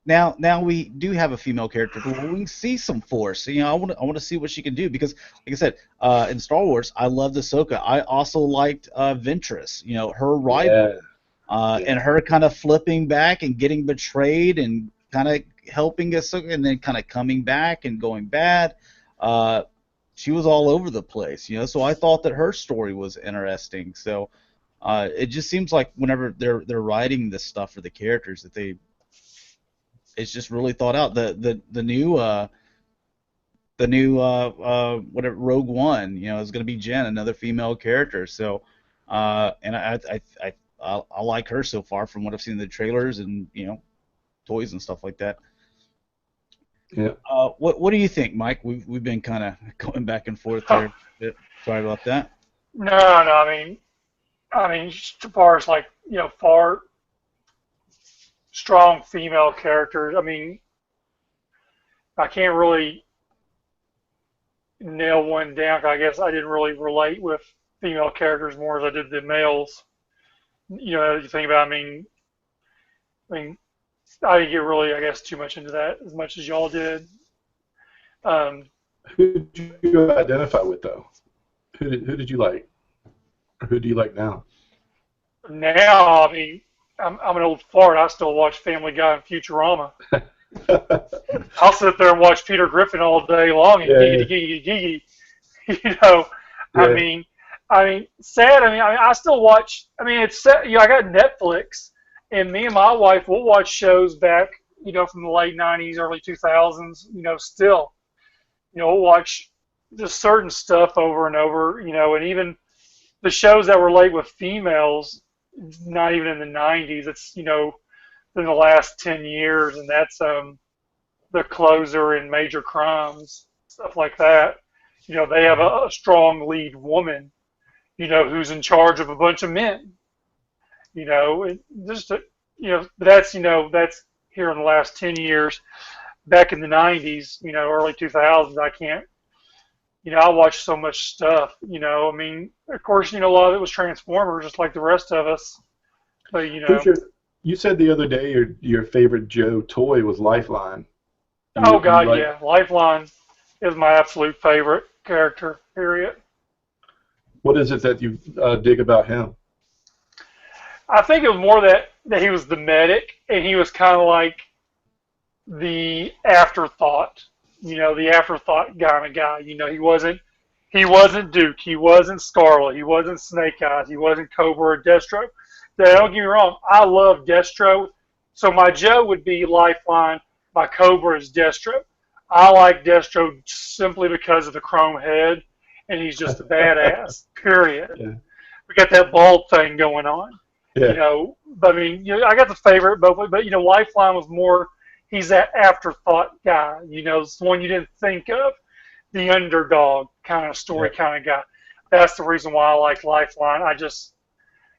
Now we do have a female character who we can see some Force. I want to see what she can do because, like I said, in Star Wars, I loved Ahsoka. I also liked Ventress. Her rival, and her kind of flipping back and getting betrayed and kind of helping Ahsoka and then kind of coming back and going bad. She was all over the place. So I thought that her story was interesting. So it just seems like whenever they're writing this stuff for the characters that it's just really thought out. The new whatever Rogue One, is going to be Jen, another female character. So, and I like her so far from what I've seen in the trailers and toys and stuff like that. Yeah. What do you think, Mike? We've been kind of going back and forth there a bit. Sorry about that. No. I mean, as far as like far strong female characters. I mean, I can't really nail one down 'cause I guess I didn't really relate with female characters more as I did the males. As you think about, I mean, I didn't get really, I guess, too much into that as much as y'all did. Who did you identify with, though? Who did you like? Or who do you like now? Now, I mean, I'm an old fart. I still watch Family Guy and Futurama. I'll sit there and watch Peter Griffin all day long and giggity. Yeah. I mean, sad. I still watch. I mean, it's sad. I got Netflix, and me and my wife will watch shows back, from the late '90s, early 2000s. Still, we'll watch just certain stuff over and over. And even the shows that relate with females, not even in the '90s. It's in the last 10 years, and that's The Closer and Major Crimes, stuff like that. They have a strong lead woman, who's in charge of a bunch of men. That's that's here in the last 10 years. Back in the '90s, early 2000s, I can't. I watched so much stuff. Of course, a lot of it was Transformers, just like the rest of us. But You said the other day your favorite Joe toy was Lifeline. Oh God, yeah, Lifeline is my absolute favorite character. Period. What is it that you dig about him? I think it was more that he was the medic, and he was kind of like the afterthought. The afterthought kind of guy. He wasn't Duke, he wasn't Scarlet, he wasn't Snake Eyes, he wasn't Cobra or Destro. Now, don't get me wrong, I love Destro, so my Joe would be Lifeline, my Cobra is Destro. I like Destro simply because of the chrome head, and he's just a badass. Period. Yeah. We got that bald thing going on. Yeah. But I got the favorite, but Lifeline was more. He's that afterthought guy, it's the one you didn't think of, the underdog kind of story kind of guy. That's the reason why I like Lifeline. I just,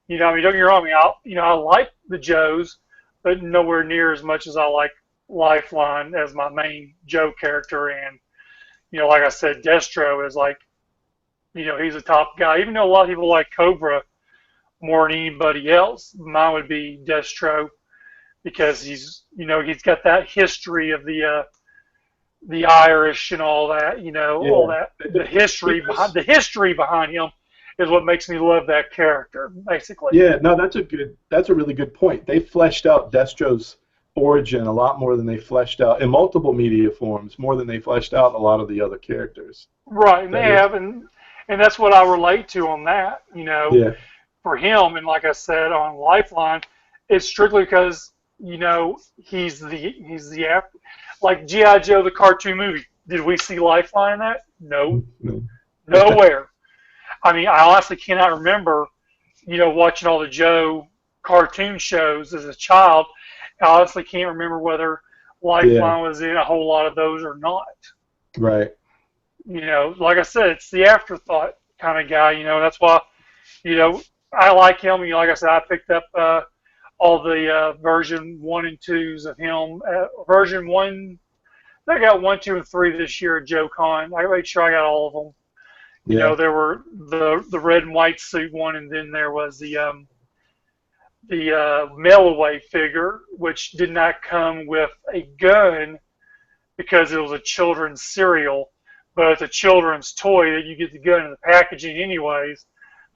don't get me wrong, I like the Joes, but nowhere near as much as I like Lifeline as my main Joe character. And, like I said, Destro is like, he's a top guy. Even though a lot of people like Cobra more than anybody else, mine would be Destro. Because he's got that history of the Irish and all that, all that. The history behind him is what makes me love that character, basically. Yeah, no, that's a really good point. They fleshed out Destro's origin a lot more than they fleshed out in multiple media forms, more than they fleshed out a lot of the other characters. Right, and they have, and that's what I relate to on that, for him. And like I said on Lifeline, it's strictly because he's the like G.I. Joe the cartoon movie. Did we see Lifeline in that? No. Nowhere. I honestly cannot remember, watching all the Joe cartoon shows as a child. I honestly can't remember whether Lifeline was in a whole lot of those or not. Right. Like I said, it's the afterthought kind of guy. That's why, I like him. Like I said, I picked up all the version 1 and 2s of him. Version 1, I got 1, 2, and 3 this year at JoeCon. I made sure I got all of them. You Yeah. know, there were the red and white suit one, and then there was the mail away figure, which did not come with a gun because it was a children's cereal, but it's a children's toy that you get the gun in the packaging anyways.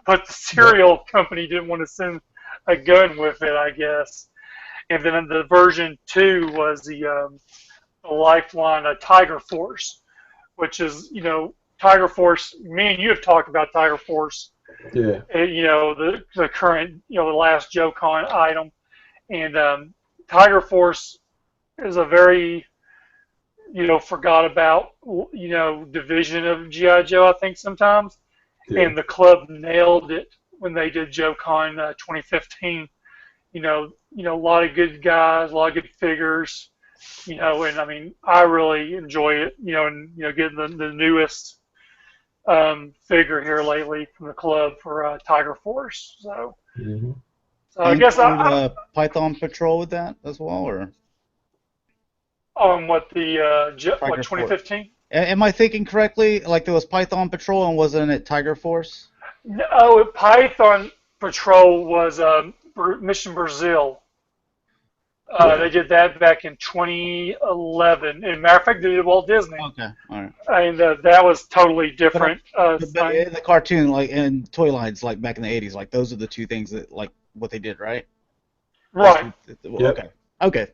But the cereal company didn't want to send a gun with it, I guess. And then the version 2 was the Lifeline Tiger Force, which is, you know, Tiger Force. Me and you have talked about Tiger Force. Yeah. You know, the current, you know, the last JoeCon item, and Tiger Force is a very, you know, forgot about, you know, division of GI Joe. I think sometimes, and the club nailed it when they did JoeCon 2015. You know, a lot of good guys, a lot of good figures. You know, and I mean, I really enjoy it. You know, and you know, getting the newest figure here lately from the club for Tiger Force. So, so I guess Python Patrol with that as well, or on what the Tiger what 2015? Am I thinking correctly? Like there was Python Patrol and wasn't it Tiger Force? No, Python Patrol was Mission Brazil. They did that back in 2011. And matter of fact, they did Walt Disney. Okay, all right. And that was totally different. But in the cartoon, like in toy lines, like back in the '80s, like those are the two things that, like, what they did, right? Right. Okay. Okay.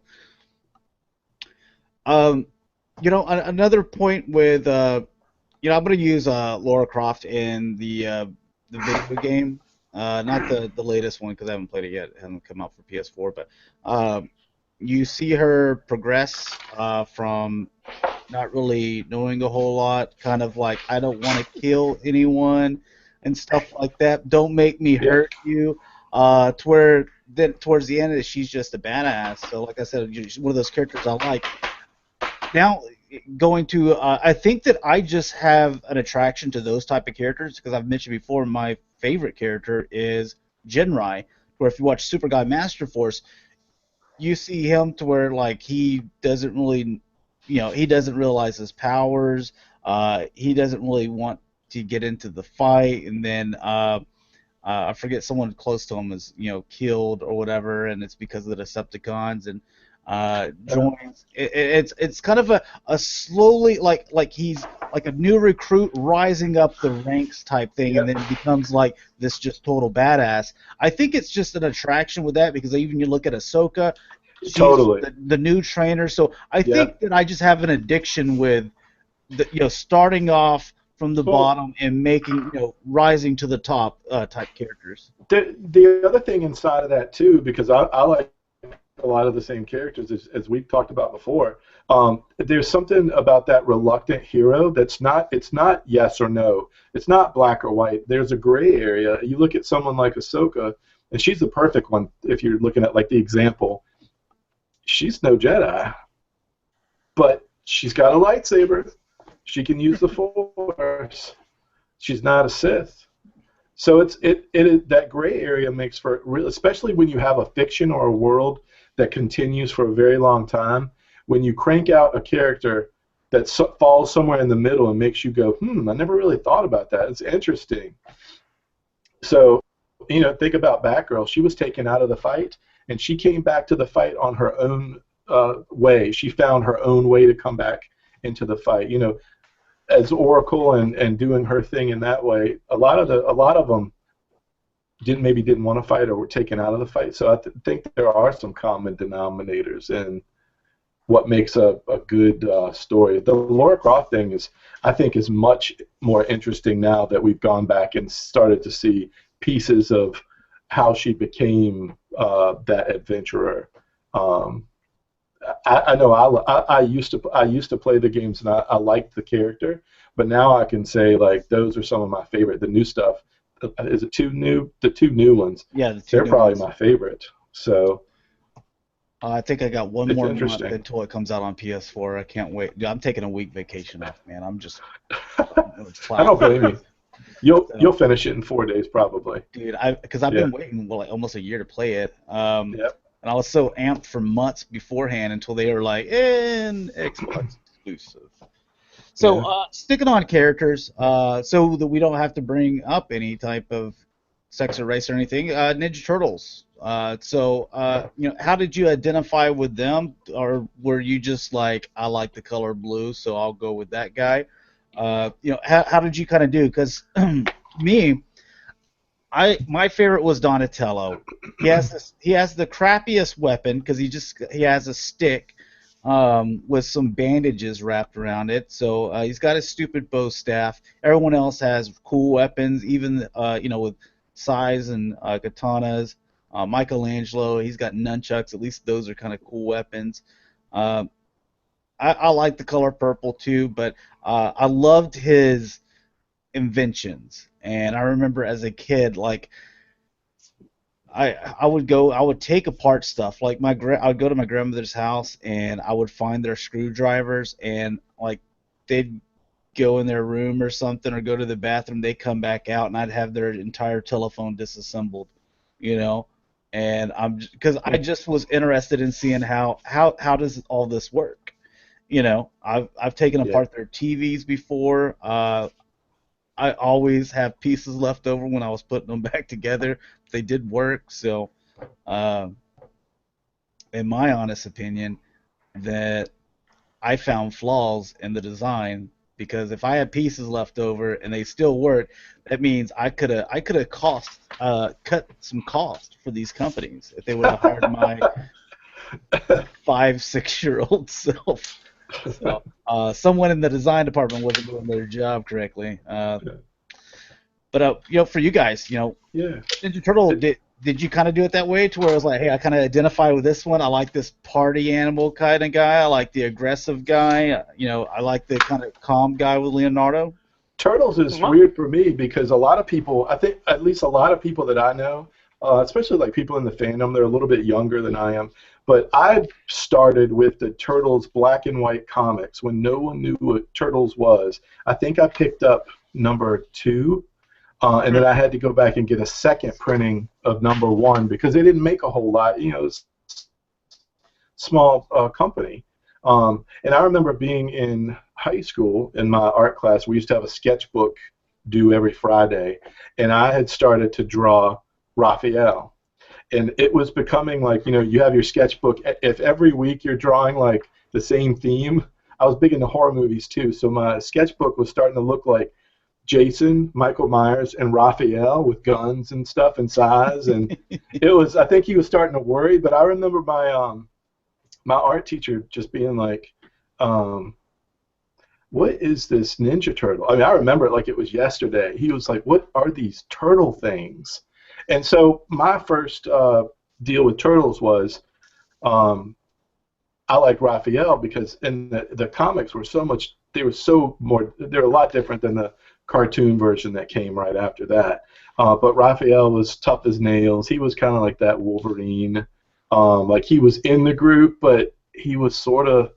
You know, another point with, you know, I'm gonna use Lara Croft in the video game, not the latest one because I haven't played it yet. It hasn't come out for PS4, but you see her progress from not really knowing a whole lot, kind of like, I don't want to kill anyone and stuff like that. Don't make me hurt you. To where then towards the end, she's just a badass. So like I said, she's one of those characters I like. Now going to, I think that I just have an attraction to those type of characters because I've mentioned before my favorite character is Jinrai, where if you watch Super Guy Master Force, you see him to where like he doesn't really, you know, he doesn't realize his powers. He doesn't really want to get into the fight, and then I forget someone close to him is, you know, killed or whatever, and it's because of the Decepticons, and joins. It's kind of a slowly like he's like a new recruit rising up the ranks type thing, and then becomes like this just total badass. I think it's just an attraction with that because even you look at Ahsoka, she's the new trainer. So I think that I just have an addiction with the, you know, starting off from the bottom and making, you know, rising to the top type characters. The other thing inside of that too, because I like a lot of the same characters as we've talked about before. There's something about that reluctant hero that's not, it's not yes or no. It's not black or white. There's a gray area. You look at someone like Ahsoka, and she's the perfect one if you're looking at like the example. She's no Jedi, but she's got a lightsaber. She can use the Force. She's not a Sith. So that gray area makes for real, especially when you have a fiction or a world that continues for a very long time. When you crank out a character that falls somewhere in the middle and makes you go, I never really thought about that. It's interesting. So, you know, think about Batgirl. She was taken out of the fight, and she came back to the fight on her own way. She found her own way to come back into the fight. You know, as Oracle and doing her thing in that way, a lot of them didn't want to fight or were taken out of the fight. So I think there are some common denominators in what makes a good story. The Lara Croft thing I think is much more interesting now that we've gone back and started to see pieces of how she became that adventurer. I know I used to play the games and I liked the character, but now I can say like those are some of my favorite. The new stuff, is it the two new ones? Yeah, they're probably my favorite. So I think I got one more month until it comes out on PS4. I can't wait. Dude, I'm taking a week vacation off, man. I'm just. I don't blame you. You'll finish it in 4 days probably. Dude, because I've been waiting like almost a year to play it. Yep. And I was so amped for months beforehand until they were like, and Xbox exclusive. So, Yeah. sticking on characters, so that we don't have to bring up any type of sex or race or anything, Ninja Turtles. How did you identify with them, or were you just like, I like the color blue, so I'll go with that guy? How did you kind of do? Because me, my favorite was Donatello. He has the crappiest weapon because he has a stick with some bandages wrapped around it. So he's got a stupid bow staff. Everyone else has cool weapons, even with sais and katanas. Michelangelo, he's got nunchucks. At least those are kind of cool weapons. Uh, I like the color purple too, but I loved his inventions. And I remember as a kid, like I would take apart stuff. Like I would go to my grandmother's house and I would find their screwdrivers, and like they'd go in their room or something or go to the bathroom, they'd come back out and I'd have their entire telephone disassembled, you know. And because I just was interested in seeing how does all this work. I've taken Yeah. apart their TVs before. I always have pieces left over when I was putting them back together. They did work, so uh, in my honest opinion, that I found flaws in the design, because if I had pieces left over and they still work, that means I could have cut some cost for these companies if they would have hired my 5, 6 year old self. So someone in the design department wasn't doing their job correctly. But for you guys, Yeah. Ninja Turtle, did you kind of do it that way to where it was like, hey, I kind of identify with this one. I like this party animal kind of guy. I like the aggressive guy. I like the kind of calm guy with Leonardo. Turtles is weird for me because a lot of people, I think at least a lot of people that I know, especially like people in the fandom, they're a little bit younger than I am. But I started with the Turtles black and white comics when no one knew what Turtles was. I think I picked up number 2, and then I had to go back and get a second printing of number 1 because they didn't make a whole lot. It's a small company. And I remember being in high school in my art class. We used to have a sketchbook due every Friday, and I had started to draw Raphael. And it was becoming like, you have your sketchbook. If every week you're drawing like the same theme, I was big into horror movies too. So my sketchbook was starting to look like Jason, Michael Myers, and Raphael with guns and stuff and size. And I think he was starting to worry. But I remember my art teacher just being like, what is this Ninja Turtle? I mean, I remember it like it was yesterday. He was like, what are these turtle things? And so my first deal with Turtles was I like Raphael because in the comics were they were a lot different than the cartoon version that came right after that. But Raphael was tough as nails. He was kind of like that Wolverine. Like he was in the group, but he was sort of,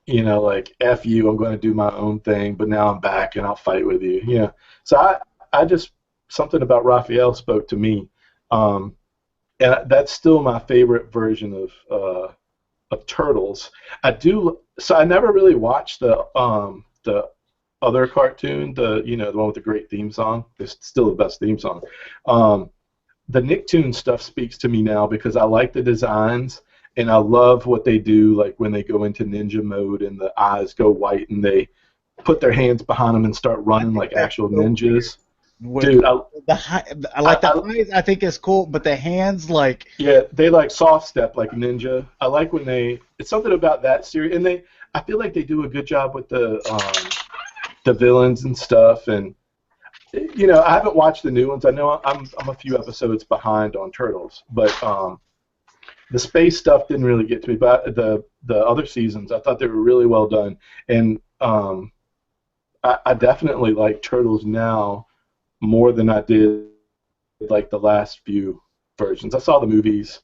like, F you, I'm going to do my own thing, but now I'm back and I'll fight with you. Yeah. So I just, something about Raphael spoke to me. And that's still my favorite version of Turtles. So I never really watched the other cartoon, the one with the great theme song. It's still the best theme song. The Nicktoons stuff speaks to me now because I like the designs and I love what they do, like when they go into ninja mode and the eyes go white and they put their hands behind them and start running like actual ninjas. Dude, I like the eyes. I think it's cool, but the hands, like, yeah, they like soft step like ninja. I like when it's something about that series, and I feel like they do a good job with the villains and stuff. And I haven't watched the new ones. I know I'm a few episodes behind on Turtles, but the space stuff didn't really get to me. But the other seasons, I thought they were really well done, and I definitely like Turtles now more than I did like the last few versions. I saw the movies.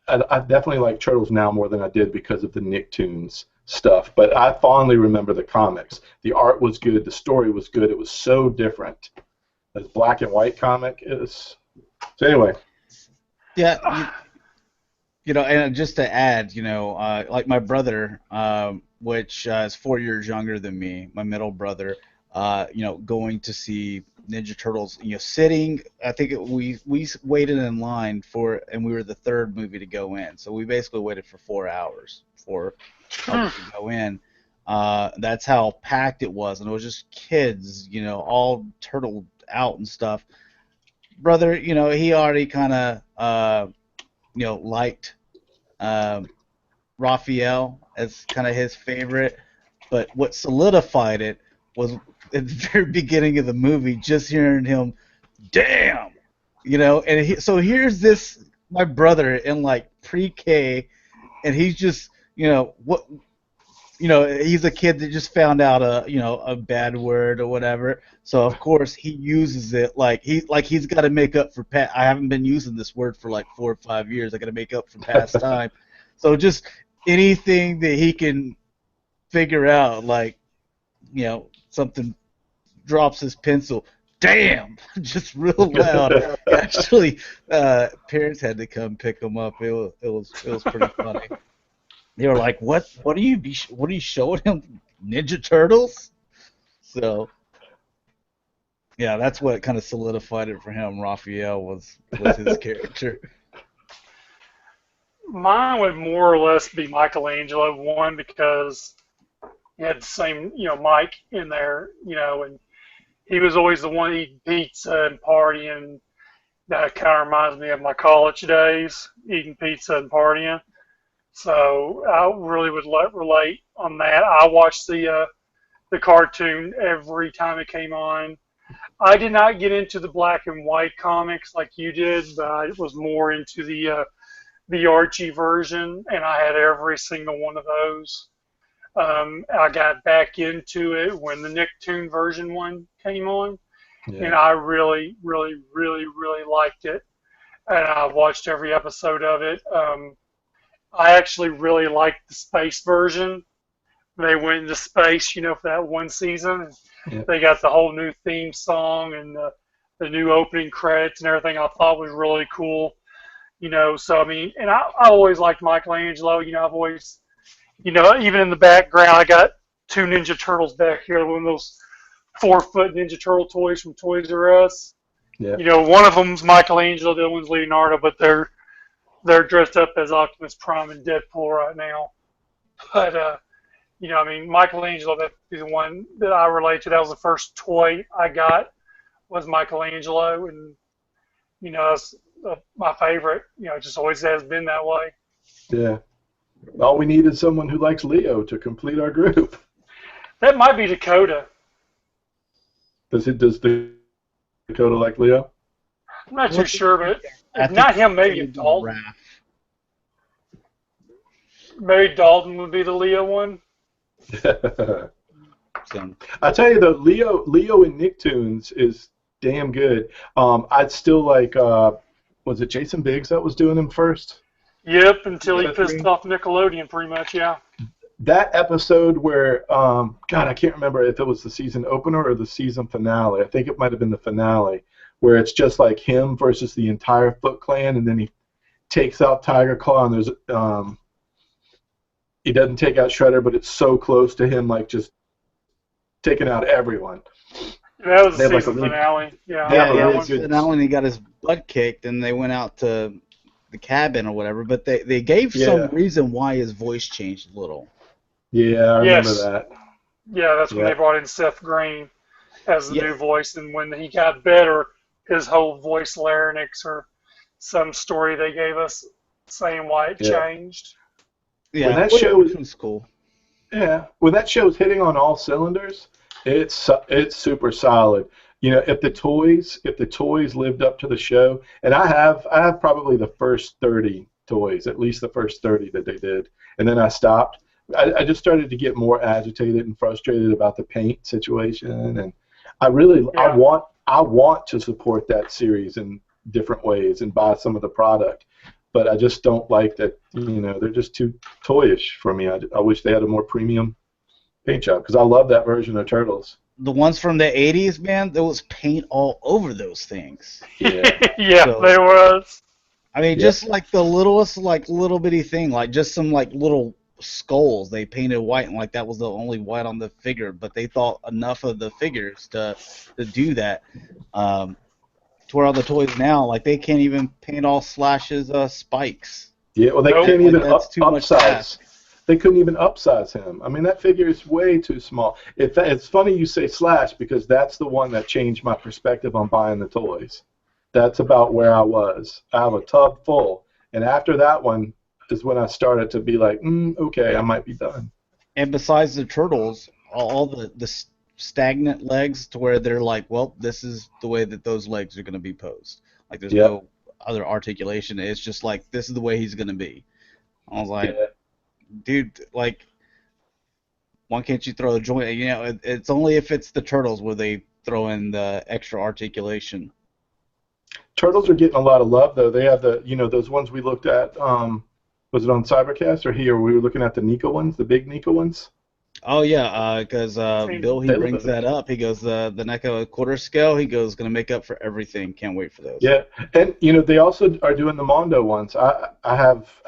I definitely like Turtles now more than I did because of the Nicktoons stuff. But I fondly remember the comics. The art was good. The story was good. It was so different. As black and white comic is. So anyway. Yeah. and just to add, like my brother, which is 4 years younger than me, my middle brother, going to see Ninja Turtles, sitting. I think we waited in line and we were the third movie to go in, so we basically waited for 4 hours for others to go in. That's how packed it was, and it was just kids, all turtled out and stuff. Brother, he already kind of, liked Raphael as kind of his favorite, but what solidified it was at the very beginning of the movie, just hearing him, damn, so here's this, my brother in like pre-K, and he's just, he's a kid that just found out a bad word or whatever. So of course he uses it like he's got to make up for I haven't been using this word for like 4 or 5 years. I got to make up for past time. So just anything that he can figure out, like something drops his pencil, damn, just real loud. Actually, parents had to come pick him up. It was pretty funny. They were like, "What are you showing him? Ninja Turtles?" So, yeah, that's what kind of solidified it for him. Raphael was his character. Mine would more or less be Michelangelo. One, because he had the same, Mike in there, and he was always the one eating pizza and partying. That kind of reminds me of my college days, eating pizza and partying. So I really would relate on that. I watched the cartoon every time it came on. I did not get into the black and white comics like you did, but I was more into the Archie version, and I had every single one of those. I got back into it when the Nicktoon version one came on, and I really, really, really, really liked it. And I watched every episode of it. I actually really liked the space version. They went into space, for that one season. And they got the whole new theme song and the new opening credits and everything. I thought was really cool. So I mean, and I always liked Michelangelo. I've always, even in the background, I got 2 Ninja Turtles back here. One of those 4-foot Ninja Turtle toys from Toys R Us. Yeah. One of them's Michelangelo, the other one's Leonardo, but they're dressed up as Optimus Prime and Deadpool right now. But, I mean, Michelangelo, that'd be the one that I relate to. That was the first toy I got, was Michelangelo. And, that's my favorite. It just always has been that way. Yeah. All we need is someone who likes Leo to complete our group. That might be Dakota. Does Dakota like Leo? I'm not too sure, but if not him, maybe Dalton. Maybe Dalton would be the Leo one. I tell you though, Leo in Nicktoons is damn good. I'd still like, was it Jason Biggs that was doing him first? Yep, until he pissed off Nickelodeon, pretty much, yeah. That episode where, God, I can't remember if it was the season opener or the season finale. I think it might have been the finale, where it's just like him versus the entire Foot Clan, and then he takes out Tiger Claw, and there's he doesn't take out Shredder, but it's so close to him, like just taking out everyone. That was the season finale. Yeah, it was the finale, and he got his butt kicked, and they went out to the cabin or whatever, but they gave some reason why his voice changed a little. Yeah, I remember that. Yeah, that's when they brought in Seth Green as the new voice, and when he got better, his whole voice larynx or some story they gave us saying why it changed. Yeah, when that show was cool. Yeah, when that show's hitting on all cylinders, it's super solid. If the toys lived up to the show, and I have probably the first 30 toys, at least the first 30 that they did, and then I stopped. I just started to get more agitated and frustrated about the paint situation, and I want to support that series in different ways and buy some of the product, but I just don't like that. They're just too toyish for me. I wish they had a more premium paint job, because I love that version of Turtles. The ones from the 80s, man, there was paint all over those things. Yeah, there was. I mean, Yep. just like the littlest, like little bitty thing, like just some like little skulls they painted white, and like that was the only white on the figure. But they thought enough of the figures to do that. Um, to where all the toys now, like they can't even paint all Slash's spikes. Yeah, well, they Nope. can't Like even that's too much to upsize. ask. They couldn't even upsize him. I mean, that figure is way too small. It's funny you say Slash because that's the one that changed my perspective on buying the toys. That's about where I was. I have a tub full, and after that one is when I started to be like, okay, I might be done. And besides the turtles, all the stagnant legs to where they're like, well, this is the way that those legs are going to be posed. Like there's Yep. no other articulation. It's just like this is the way he's going to be. I was like, Yeah. dude, like, why can't you throw a joint? You know, it's only if it's the turtles where they throw in the extra articulation. Turtles are getting a lot of love though. They have those ones we looked at. Was it on Cybercast or here? We were looking at the Nika ones, the big Nika ones. Oh yeah, because Bill he They brings look- that up. He goes the NECA quarter scale. He goes gonna make up for everything. Can't wait for those. Yeah, and they also are doing the Mondo ones. I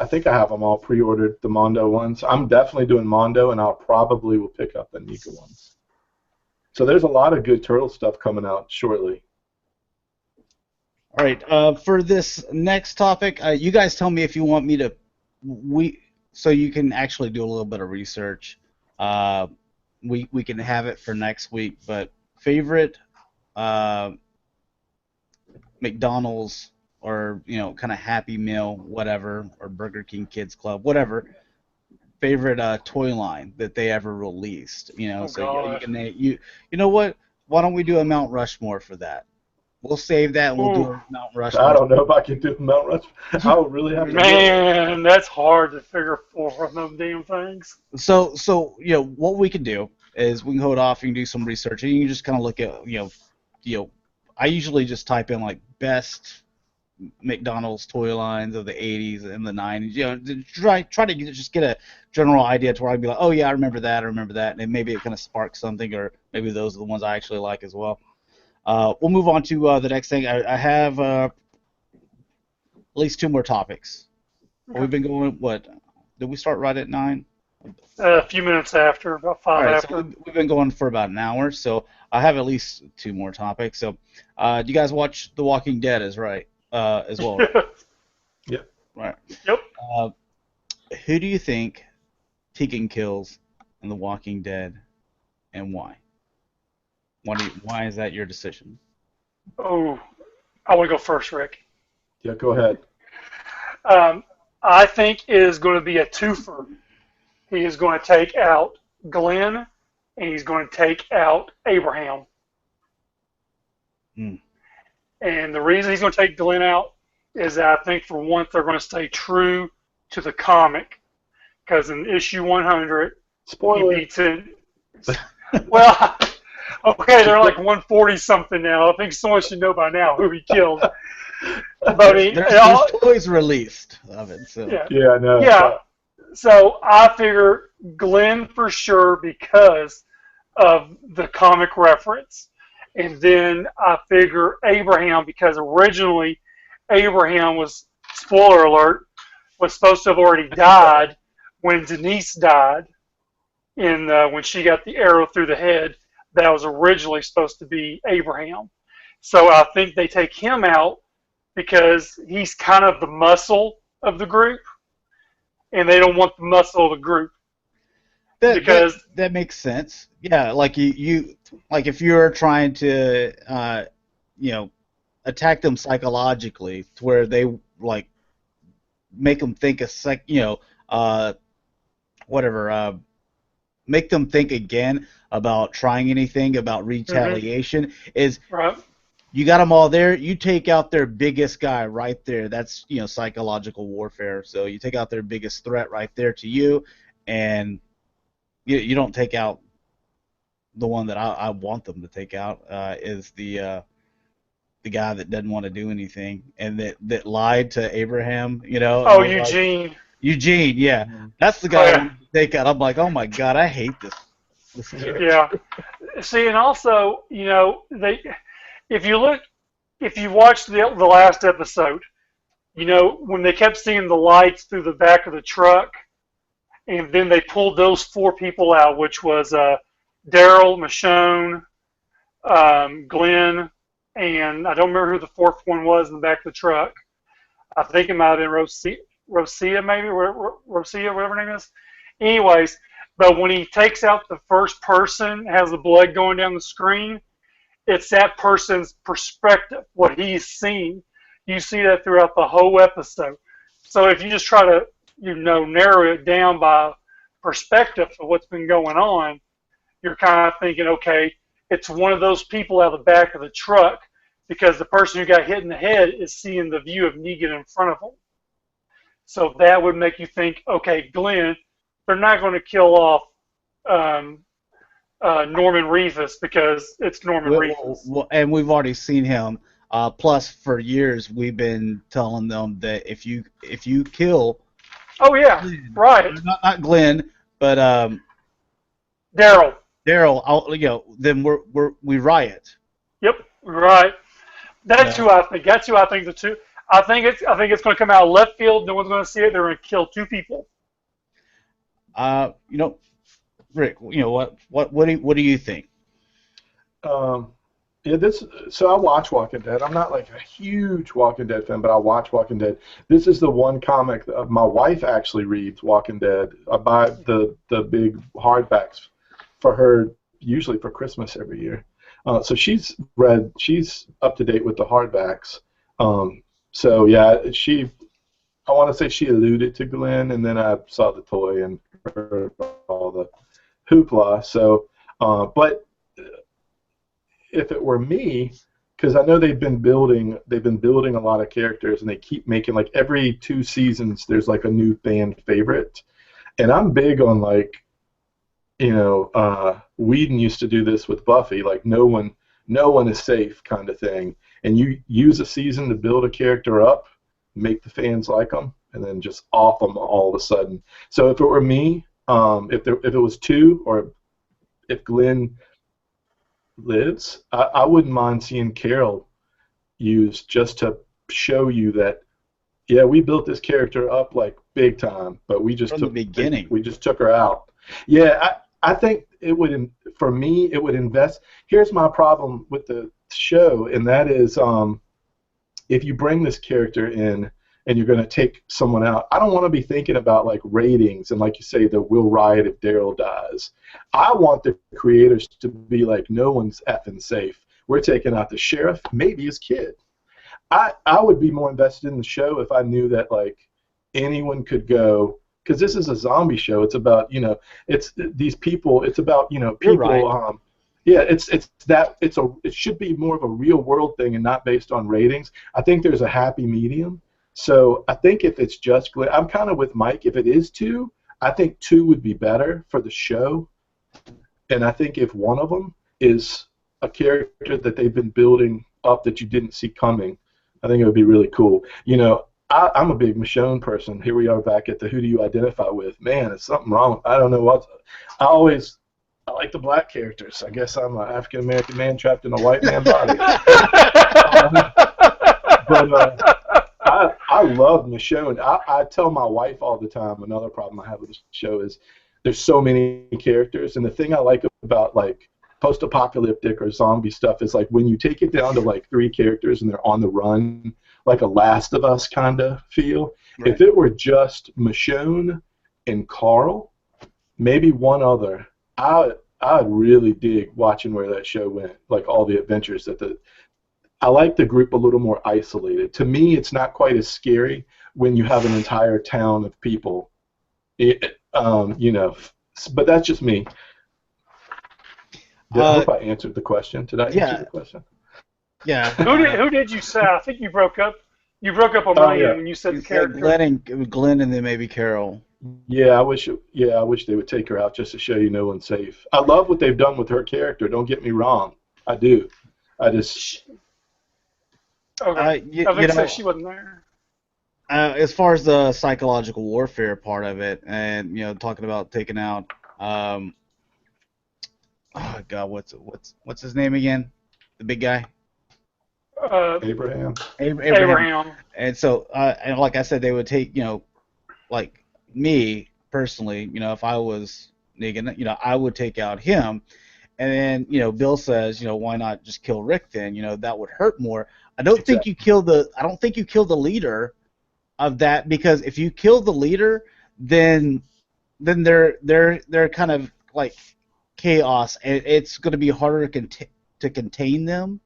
think I have them all pre-ordered. The Mondo ones. I'm definitely doing Mondo, and I'll probably will pick up the Nika ones. So there's a lot of good turtle stuff coming out shortly. All right. For this next topic, you guys tell me if you want me to so you can actually do a little bit of research. We can have it for next week. But favorite McDonald's or kind of Happy Meal, whatever, or Burger King Kids Club, whatever. Favorite toy line that they ever released. Oh, So you God. can you know what? Why don't we do a Mount Rushmore for that? We'll save that and we'll do Ooh, a Mount I Rushmore. don't know if I can do Mount Rushmore. I would really have to. man, that's hard to figure for them damn things. So what we can do is we can hold off. You can do some research, and you can just kind of look at I usually just type in like best McDonald's toy lines of the 80s and the 90s. To try to just get a general idea to where I'd be like, oh yeah, I remember that, and maybe it kind of sparks something, or maybe those are the ones I actually like as well. We'll move on to the next thing. I have at least two more topics. We've been going, what? Did we start right at 9? A few minutes after, about All 5 right, after. so we've been going for about an hour, so I have at least two more topics. So, do you guys watch The Walking Dead as well? Yeah. Right. Yep. Who do you think Tegan kills in The Walking Dead, and why? Why is that your decision? Oh, I want to go first, Rick. Yeah, go ahead. I think it is going to be a twofer. He is going to take out Glenn, and he's going to take out Abraham. Hmm. And the reason he's going to take Glenn out is that I think, for once, they're going to stay true to the comic. Because in issue 100, he Spoiler. beats it. Well, okay, they're like 140 something now. I think someone should know by now who he killed. But There's toys released of it, so yeah, Yeah, I know. yeah. So I figure Glenn for sure because of the comic reference. And then I figure Abraham because originally Abraham was, spoiler alert, was supposed to have already died when Denise died when she got the arrow through the head. That was originally supposed to be Abraham. So I think they take him out because he's kind of the muscle of the group, and they don't want the muscle of the group. that makes sense. Yeah, like you like if you're trying to attack them psychologically to where they like make them think make them think again about trying anything, about retaliation, is Right. you got them all there. You take out their biggest guy right there. That's psychological warfare. So you take out their biggest threat right there to you, and you don't take out the one that I want them to take out. Is the guy that doesn't want to do anything and that lied to Abraham. Oh, Eugene. Eugene, yeah, that's the guy I want to take out. I'm like, oh my god, I hate this character. Yeah. See, and also, if you watch the last episode, You know, when they kept seeing the lights through the back of the truck, and then they pulled those 4 people out, which was Daryl, Michonne, Glenn, and I don't remember who the 4th one was in the back of the truck. I think it might have been Rosia, maybe, Rosia, whatever her name is. Anyways, but when he takes out the first person, has the blood going down the screen, it's that person's perspective, what he's seeing. You see that throughout the whole episode. So if you just try to, narrow it down by perspective of what's been going on, you're kind of thinking, okay, it's one of those people out of the back of the truck because the person who got hit in the head is seeing the view of Negan in front of him. So that would make you think, okay, Glenn, they're not going to kill off Norman Reedus because it's Norman Reedus. Well, and we've already seen him. Plus, for years, we've been telling them that if you kill, oh yeah, Glenn, right, not Glenn, but Daryl, then we riot. Yep, right. That's who I think. That's who I think the two. I think it's going to come out of left field. No one's going to see it. They're going to kill 2 people. Rick, what do you think? So I watch Walking Dead. I'm not like a huge Walking Dead fan, but I watch Walking Dead. This is the one comic that my wife actually reads, Walking Dead. I buy the big hardbacks for her, usually for Christmas every year. So she's up to date with the hardbacks. So yeah, I want to say she alluded to Glenn, and then I saw the toy and heard all the hoopla. So, but if it were me, because I know they've been building a lot of characters, and they keep making, like, every 2 seasons there's like a new fan favorite, and I'm big on, like, Whedon used to do this with Buffy, like no one is safe kind of thing, and you use a season to build a character up, make the fans like them, and then just off them all of a sudden. So if it were me, if it was 2, or if Glenn lives, I wouldn't mind seeing Carol used just to show you that, yeah, we built this character up like big time, but we just From the beginning. We just took her out. Yeah, I think it would, for me, it would invest. Here's my problem with the show, and that is, if you bring this character in and you're going to take someone out, I don't want to be thinking about, like, ratings and, like you say, the will riot if Daryl dies. I want the creators to be like, no one's effing safe. We're taking out the sheriff, maybe his kid. I would be more invested in the show if I knew that, like, anyone could go, because this is a zombie show. It's about, it's these people. It's about, people. You're right. Yeah, it should be more of a real world thing and not based on ratings. I think there's a happy medium. So I think if it's just Glenn, I'm kind of with Mike. If it is 2, I think 2 would be better for the show. And I think if one of them is a character that they've been building up that you didn't see coming, I think it would be really cool. I'm a big Michonne person. Here we are back at the who do you identify with. Man, it's something wrong. I don't know what. I like the black characters. I guess I'm an African-American man trapped in a white man body. I love Michonne. I tell my wife all the time, another problem I have with the show is there's so many characters, and the thing I like about, like, post-apocalyptic or zombie stuff is, like, when you take it down to, like, 3 characters and they're on the run, like a Last of Us kind of feel. Right. If it were just Michonne and Carl, maybe one other, I'd really dig watching where that show went, like all the adventures I like the group a little more isolated. To me, it's not quite as scary when you have an entire town of people. But that's just me. I hope I answered the question. Did I answer the question? Yeah. Who did you say? I think you broke up. You broke up on my end when you said the character. Glenn and then maybe Carol. Yeah, I wish they would take her out just to show you no one's safe. I love what they've done with her character. Don't get me wrong. I do. I just. Okay. I think she wasn't there. As far as the psychological warfare part of it, and talking about taking out, oh God, what's his name again? The big guy. Abraham. Abraham. Abraham. And so, and like I said, they would take, like me personally, if I was Negan, I would take out him. And then, Bill says, why not just kill Rick then? That would hurt more. I don't think you kill the leader of that, because if you kill the leader, then they're kind of like chaos, and it's going to be harder to contain them,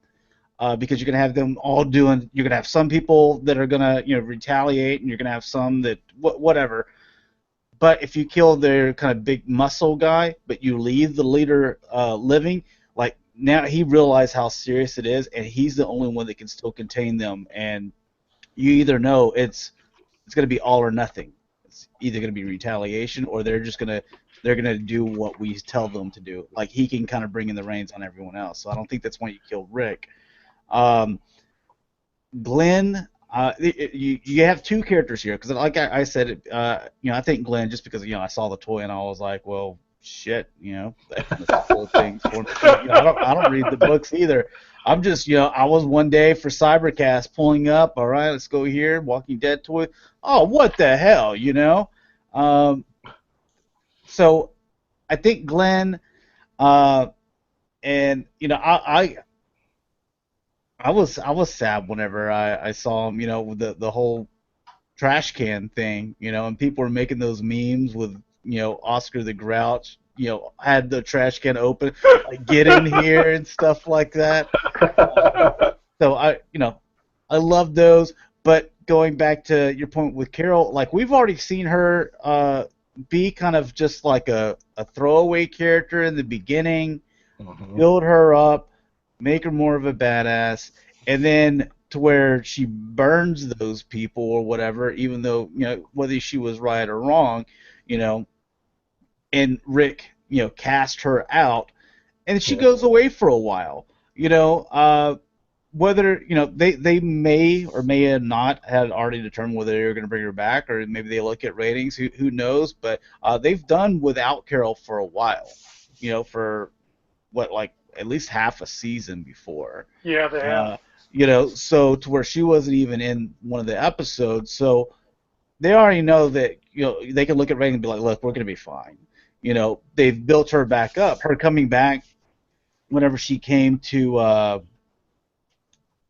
because you're going to have them all doing. You're going to have some people that are going to retaliate, and you're going to have some that whatever. But if you kill their kind of big muscle guy, but you leave the leader living, like now he realized how serious it is, and he's the only one that can still contain them. And you either know it's going to be all or nothing. It's either going to be retaliation, or they're gonna do what we tell them to do. Like he can kind of bring in the reins on everyone else. So I don't think that's why you killed Rick. Glenn. You have two characters here, because like I said, I think Glenn, just because I saw the toy and I was like, well, shit, that's the whole thing for me. I don't read the books either. I'm just, I was one day for Cybercast pulling up. All right, let's go here. Walking Dead toy. Oh, what the hell, So I think Glenn, and I was sad whenever I saw him, with the whole trash can thing, and people were making those memes with, Oscar the Grouch, had the trash can open, like get in here and stuff like that. So I love those. But going back to your point with Carol, like we've already seen her be kind of just like a throwaway character in the beginning, build her up, make her more of a badass, and then to where she burns those people or whatever, even though, whether she was right or wrong, and Rick, cast her out, and she goes away for a while, whether, they may or may not have already determined whether they're going to bring her back, or maybe they look at ratings, who knows, but they've done without Carol for a while, for what, like, at least half a season before. Yeah, they have. So to where she wasn't even in one of the episodes, so they already know that, they can look at ratings and be like, look, we're going to be fine. They've built her back up. Her coming back whenever she came to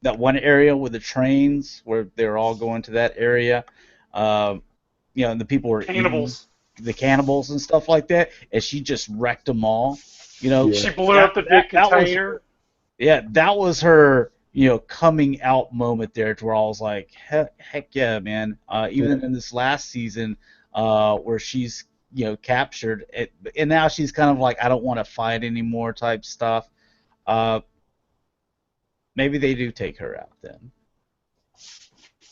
that one area with the trains, where they were all going to that area, and the people were Cannibals. eating the cannibals and stuff like that, and she just wrecked them all. She blew up the big container. That was her, coming out moment there, to where I was like, heck yeah, man. Even in this last season, where she's, captured, and now she's kind of like, I don't want to fight anymore type stuff. Maybe they do take her out then.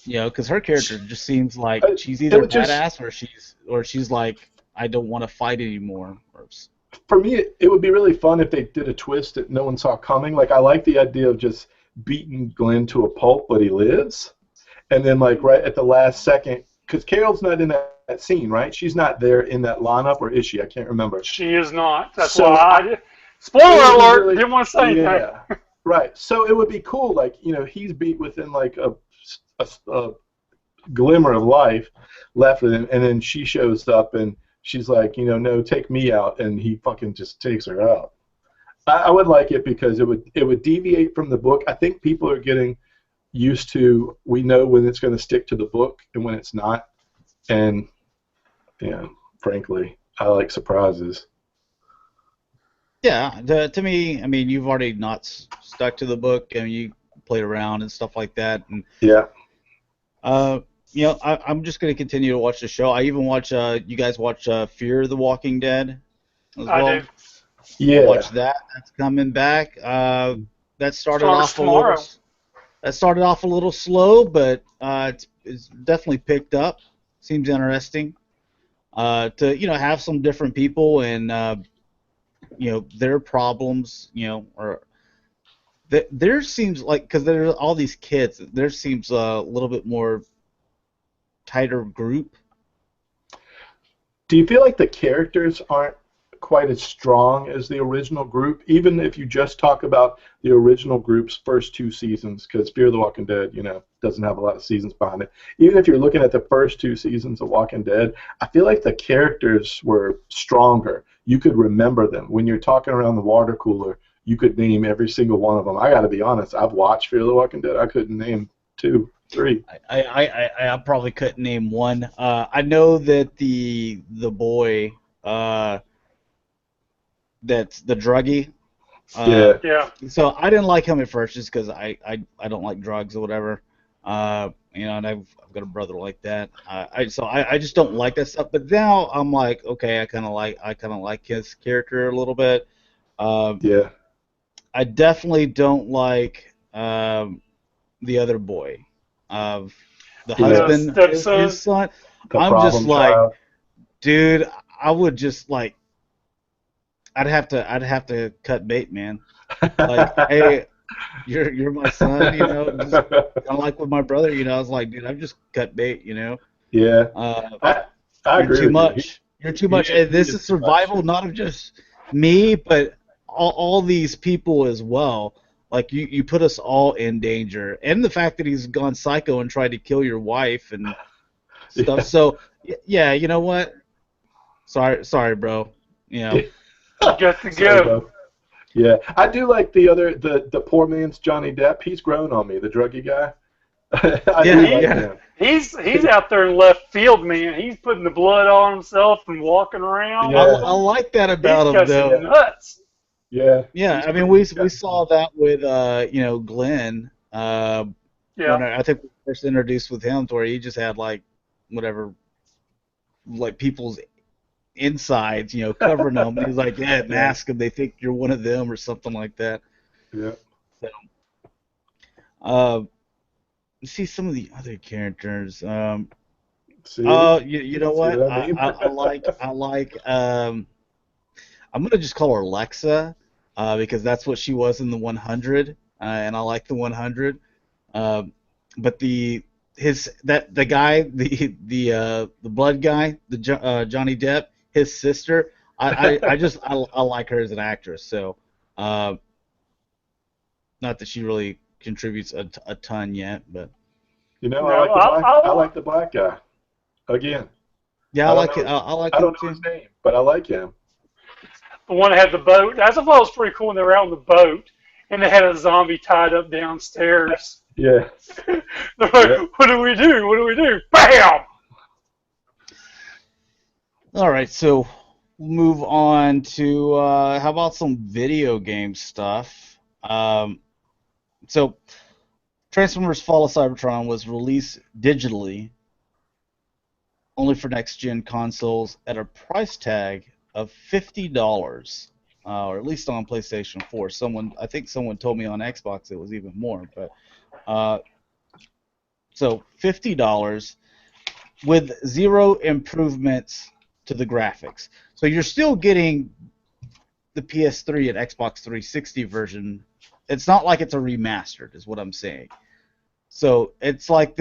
Because her character just seems like she's either badass, or she's like, I don't want to fight anymore. For me, it would be really fun if they did a twist that no one saw coming. Like, I like the idea of just beating Glenn to a pulp, but he lives. And then, like, right at the last second, because Carol's not in that scene, right? She's not there in that lineup, or is she? I can't remember. She is not. That's why I did. Spoiler alert! Really, didn't want to say anything. Yeah, right. So it would be cool, like, he's beat within, like, a glimmer of life left with him, and then she shows up, and she's like, no, take me out, and he fucking just takes her out. I would like it, because it would deviate from the book. I think people are getting used to, we know when it's going to stick to the book and when it's not, and frankly, I like surprises. Yeah, to me, I mean, you've already not stuck to the book, and you played around and stuff like that, and I'm just going to continue to watch the show. I even watch, you guys watch Fear the Walking Dead as well? I do. Yeah. Watch that. That's coming back. That started off tomorrow. That started off a little slow, but it's definitely picked up. Seems interesting. To have some different people and their problems, or there seems like, because there's all these kids, there seems a little bit more tighter group. Do you feel like the characters aren't quite as strong as the original group, even if you just talk about the original group's first 2 seasons, because Fear the Walking Dead, doesn't have a lot of seasons behind it. Even if you're looking at the first 2 seasons of Walking Dead, I feel like the characters were stronger. You could remember them. When you're talking around the water cooler, you could name every single one of them. I got to be honest, I've watched Fear the Walking Dead. I couldn't name 2, 3. I probably couldn't name one. I know that the boy, that's the druggie. Yeah. Yeah. So I didn't like him at first just because I don't like drugs or whatever. And I've got a brother like that. I just don't like that stuff. But now I'm like, okay, I kind of like his character a little bit. Yeah. I definitely don't like the other boy, of the Yeah. husband, Stepson. his son. The I'm problem just like, child. dude, I would just like, I'd have to cut bait, man. Like, hey, you're my son, just kind of like with my brother, I was like, dude, I've just cut bait, Yeah. Uh, I you're agree too with much. You're too much. And this is is too much. survival, not of just me, but all these people as well. Like, you put us all in danger, and the fact that he's gone psycho and tried to kill your wife and stuff. Yeah. So yeah, you know what? Sorry, bro. You got to Sorry, go. bro. Yeah, I do like the poor man's Johnny Depp. He's grown on me, the druggie guy. I Yeah, do like yeah. him. He's out there in left field, man. He's putting the blood on himself and walking around. Yeah. I like that about These him, guys though. are nuts. Yeah. Yeah, He's I mean, pretty- we saw that with Glenn. Yeah. When I think we first introduced with him, to where he just had like whatever, like people's insides, covering them, and he's like, yeah, mask them. They think you're one of them or something like that. Yeah. So, uh, see some of the other characters. See? You know See what? what I mean? I like. I'm gonna just call her Lexa, because that's what she was in the 100, and I like the 100. But the guy, the blood guy, Johnny Depp, his sister, I like her as an actress. So, not that she really contributes a ton yet, but I like the black guy. Again. yeah, I I don't like know it. I like I him don't know too. his name, but I like him. The one that had the boat. I thought it was pretty cool when they were out on the boat and they had a zombie tied up downstairs. Yeah. They're like, Yeah. what do we do? What do we do? Bam! All right, so we'll move on to how about some video game stuff? So Transformers: Fall of Cybertron was released digitally only for next-gen consoles at a price tag of $50, or at least on PlayStation 4. I think someone told me on Xbox it was even more, but so $50 with zero improvements to the graphics. So you're still getting the PS3 and Xbox 360 version. It's not like it's a remastered, is what I'm saying. So it's like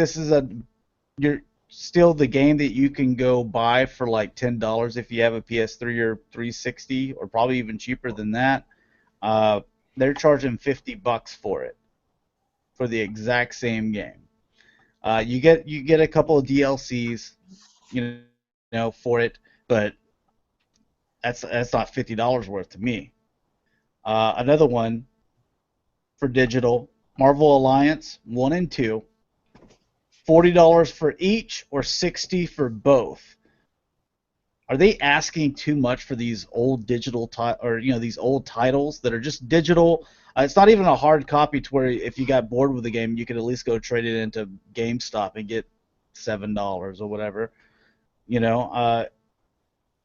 you're still the game that you can go buy for like $10 if you have a PS3 or 360, or probably even cheaper than that. They're charging $50 for it, for the exact same game. You get a couple of DLCs, for it, but that's not $50 worth to me. Another one for digital, Marvel Alliance 1 and 2, $40 for each or $60 for both. Are they asking too much for these old digital these old titles that are just digital? It's not even a hard copy to where if you got bored with the game, you could at least go trade it into GameStop and get $7 or whatever.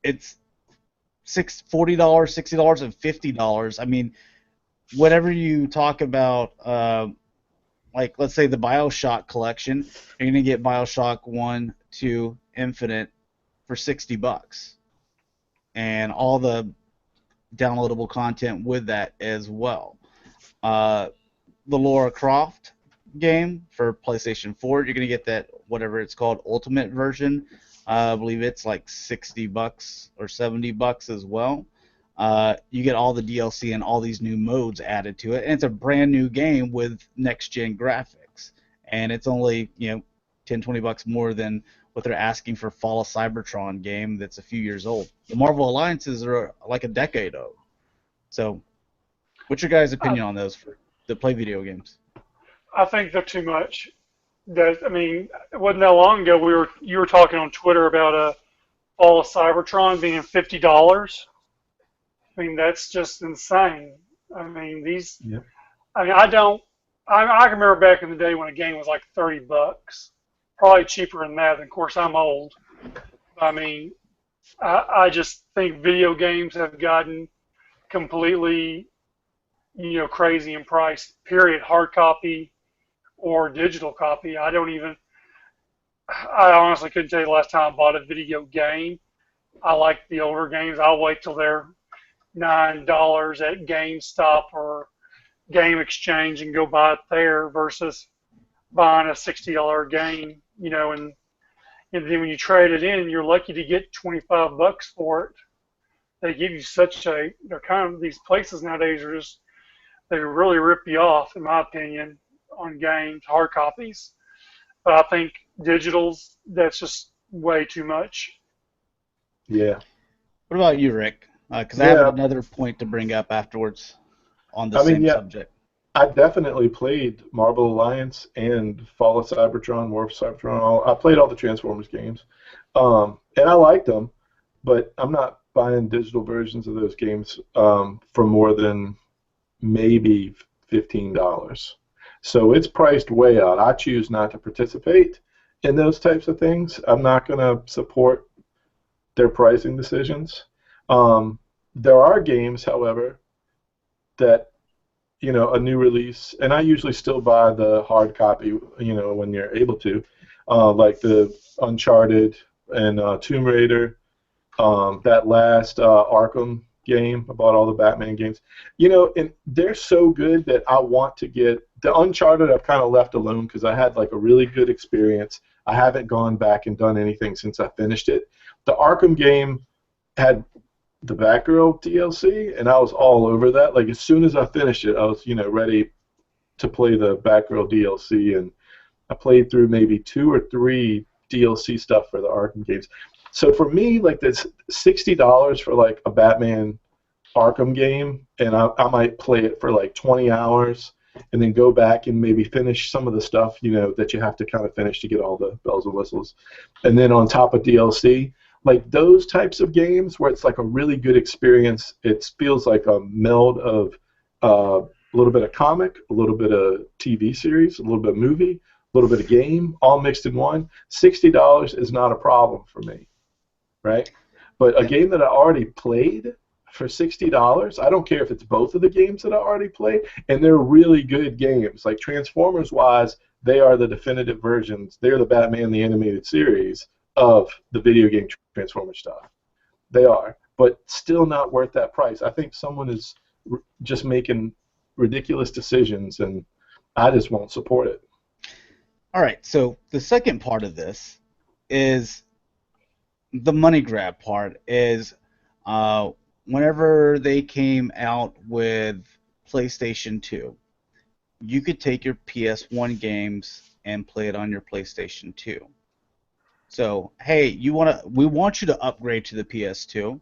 It's $40, $60, and $50. I mean, whenever you talk about, like, let's say the BioShock collection, you're gonna get BioShock 1, 2, Infinite for $60, and all the downloadable content with that as well. The Lara Croft game for PlayStation 4, you're gonna get that, whatever it's called, Ultimate version. I believe it's like $60 or $70 as well. you get all the DLC and all these new modes added to it, and it's a brand new game with next-gen graphics, and it's only 10, $20 more than what they're asking for Fall of Cybertron game that's a few years old. The Marvel Alliances are like a decade old. So, what's your guys' opinion on those for the play video games? I think they're too much. I mean, it wasn't that long ago you were talking on Twitter about Fall of Cybertron being $50. I mean, that's just insane. I mean, Yep. I mean, I can remember back in the day when a game was like $30, probably cheaper than that. And of course, I'm old. I mean, I just think video games have gotten completely, crazy in price, period, hard copy or digital copy. I honestly couldn't tell you the last time I bought a video game. I like the older games. I'll wait till they're $9 at GameStop or Game Exchange and go buy it there versus buying a $60 game, and then when you trade it in, you're lucky to get $25 for it. They give you they're kind of, these places nowadays they really rip you off, in my opinion, on games, hard copies. But I think digitals, that's just way too much. Yeah. What about you, Rick? Because I have another point to bring up afterwards on the same subject. I definitely played Marvel Alliance and Fall of Cybertron, War of Cybertron. I played all the Transformers games, and I liked them, but I'm not buying digital versions of those games for more than maybe $15. So it's priced way out. I choose not to participate in those types of things. I'm not going to support their pricing decisions. There are games, however, that, a new release, and I usually still buy the hard copy, when you're able to, like the Uncharted and Tomb Raider, that last Arkham game. I bought all the Batman games. And they're so good that I want to get the Uncharted. I've kind of left alone because I had like a really good experience. I haven't gone back and done anything since I finished it. The Arkham game had the Batgirl DLC, and I was all over that. Like as soon as I finished it, I was ready to play the Batgirl DLC, and I played through maybe 2 or 3 DLC stuff for the Arkham games. So for me, like that's $60 for like a Batman Arkham game, and I might play it for like 20 hours, and then go back and maybe finish some of the stuff that you have to kind of finish to get all the bells and whistles, and then on top of DLC. Like those types of games where it's like a really good experience, it feels like a meld of a little bit of comic, a little bit of TV series, a little bit of movie, a little bit of game, all mixed in one. $60 is not a problem for me, right? But a game that I already played for $60, I don't care if it's both of the games that I already played, and they're really good games. Like Transformers-wise, they are the definitive versions. They're the Batman the Animated Series of the video game Transformers stuff. They are, but still not worth that price. I think someone is just making ridiculous decisions, and I just won't support it. All right, so the second part of this is the money grab part is whenever they came out with PlayStation 2, you could take your PS1 games and play it on your PlayStation 2. So, hey, we want you to upgrade to the PS2,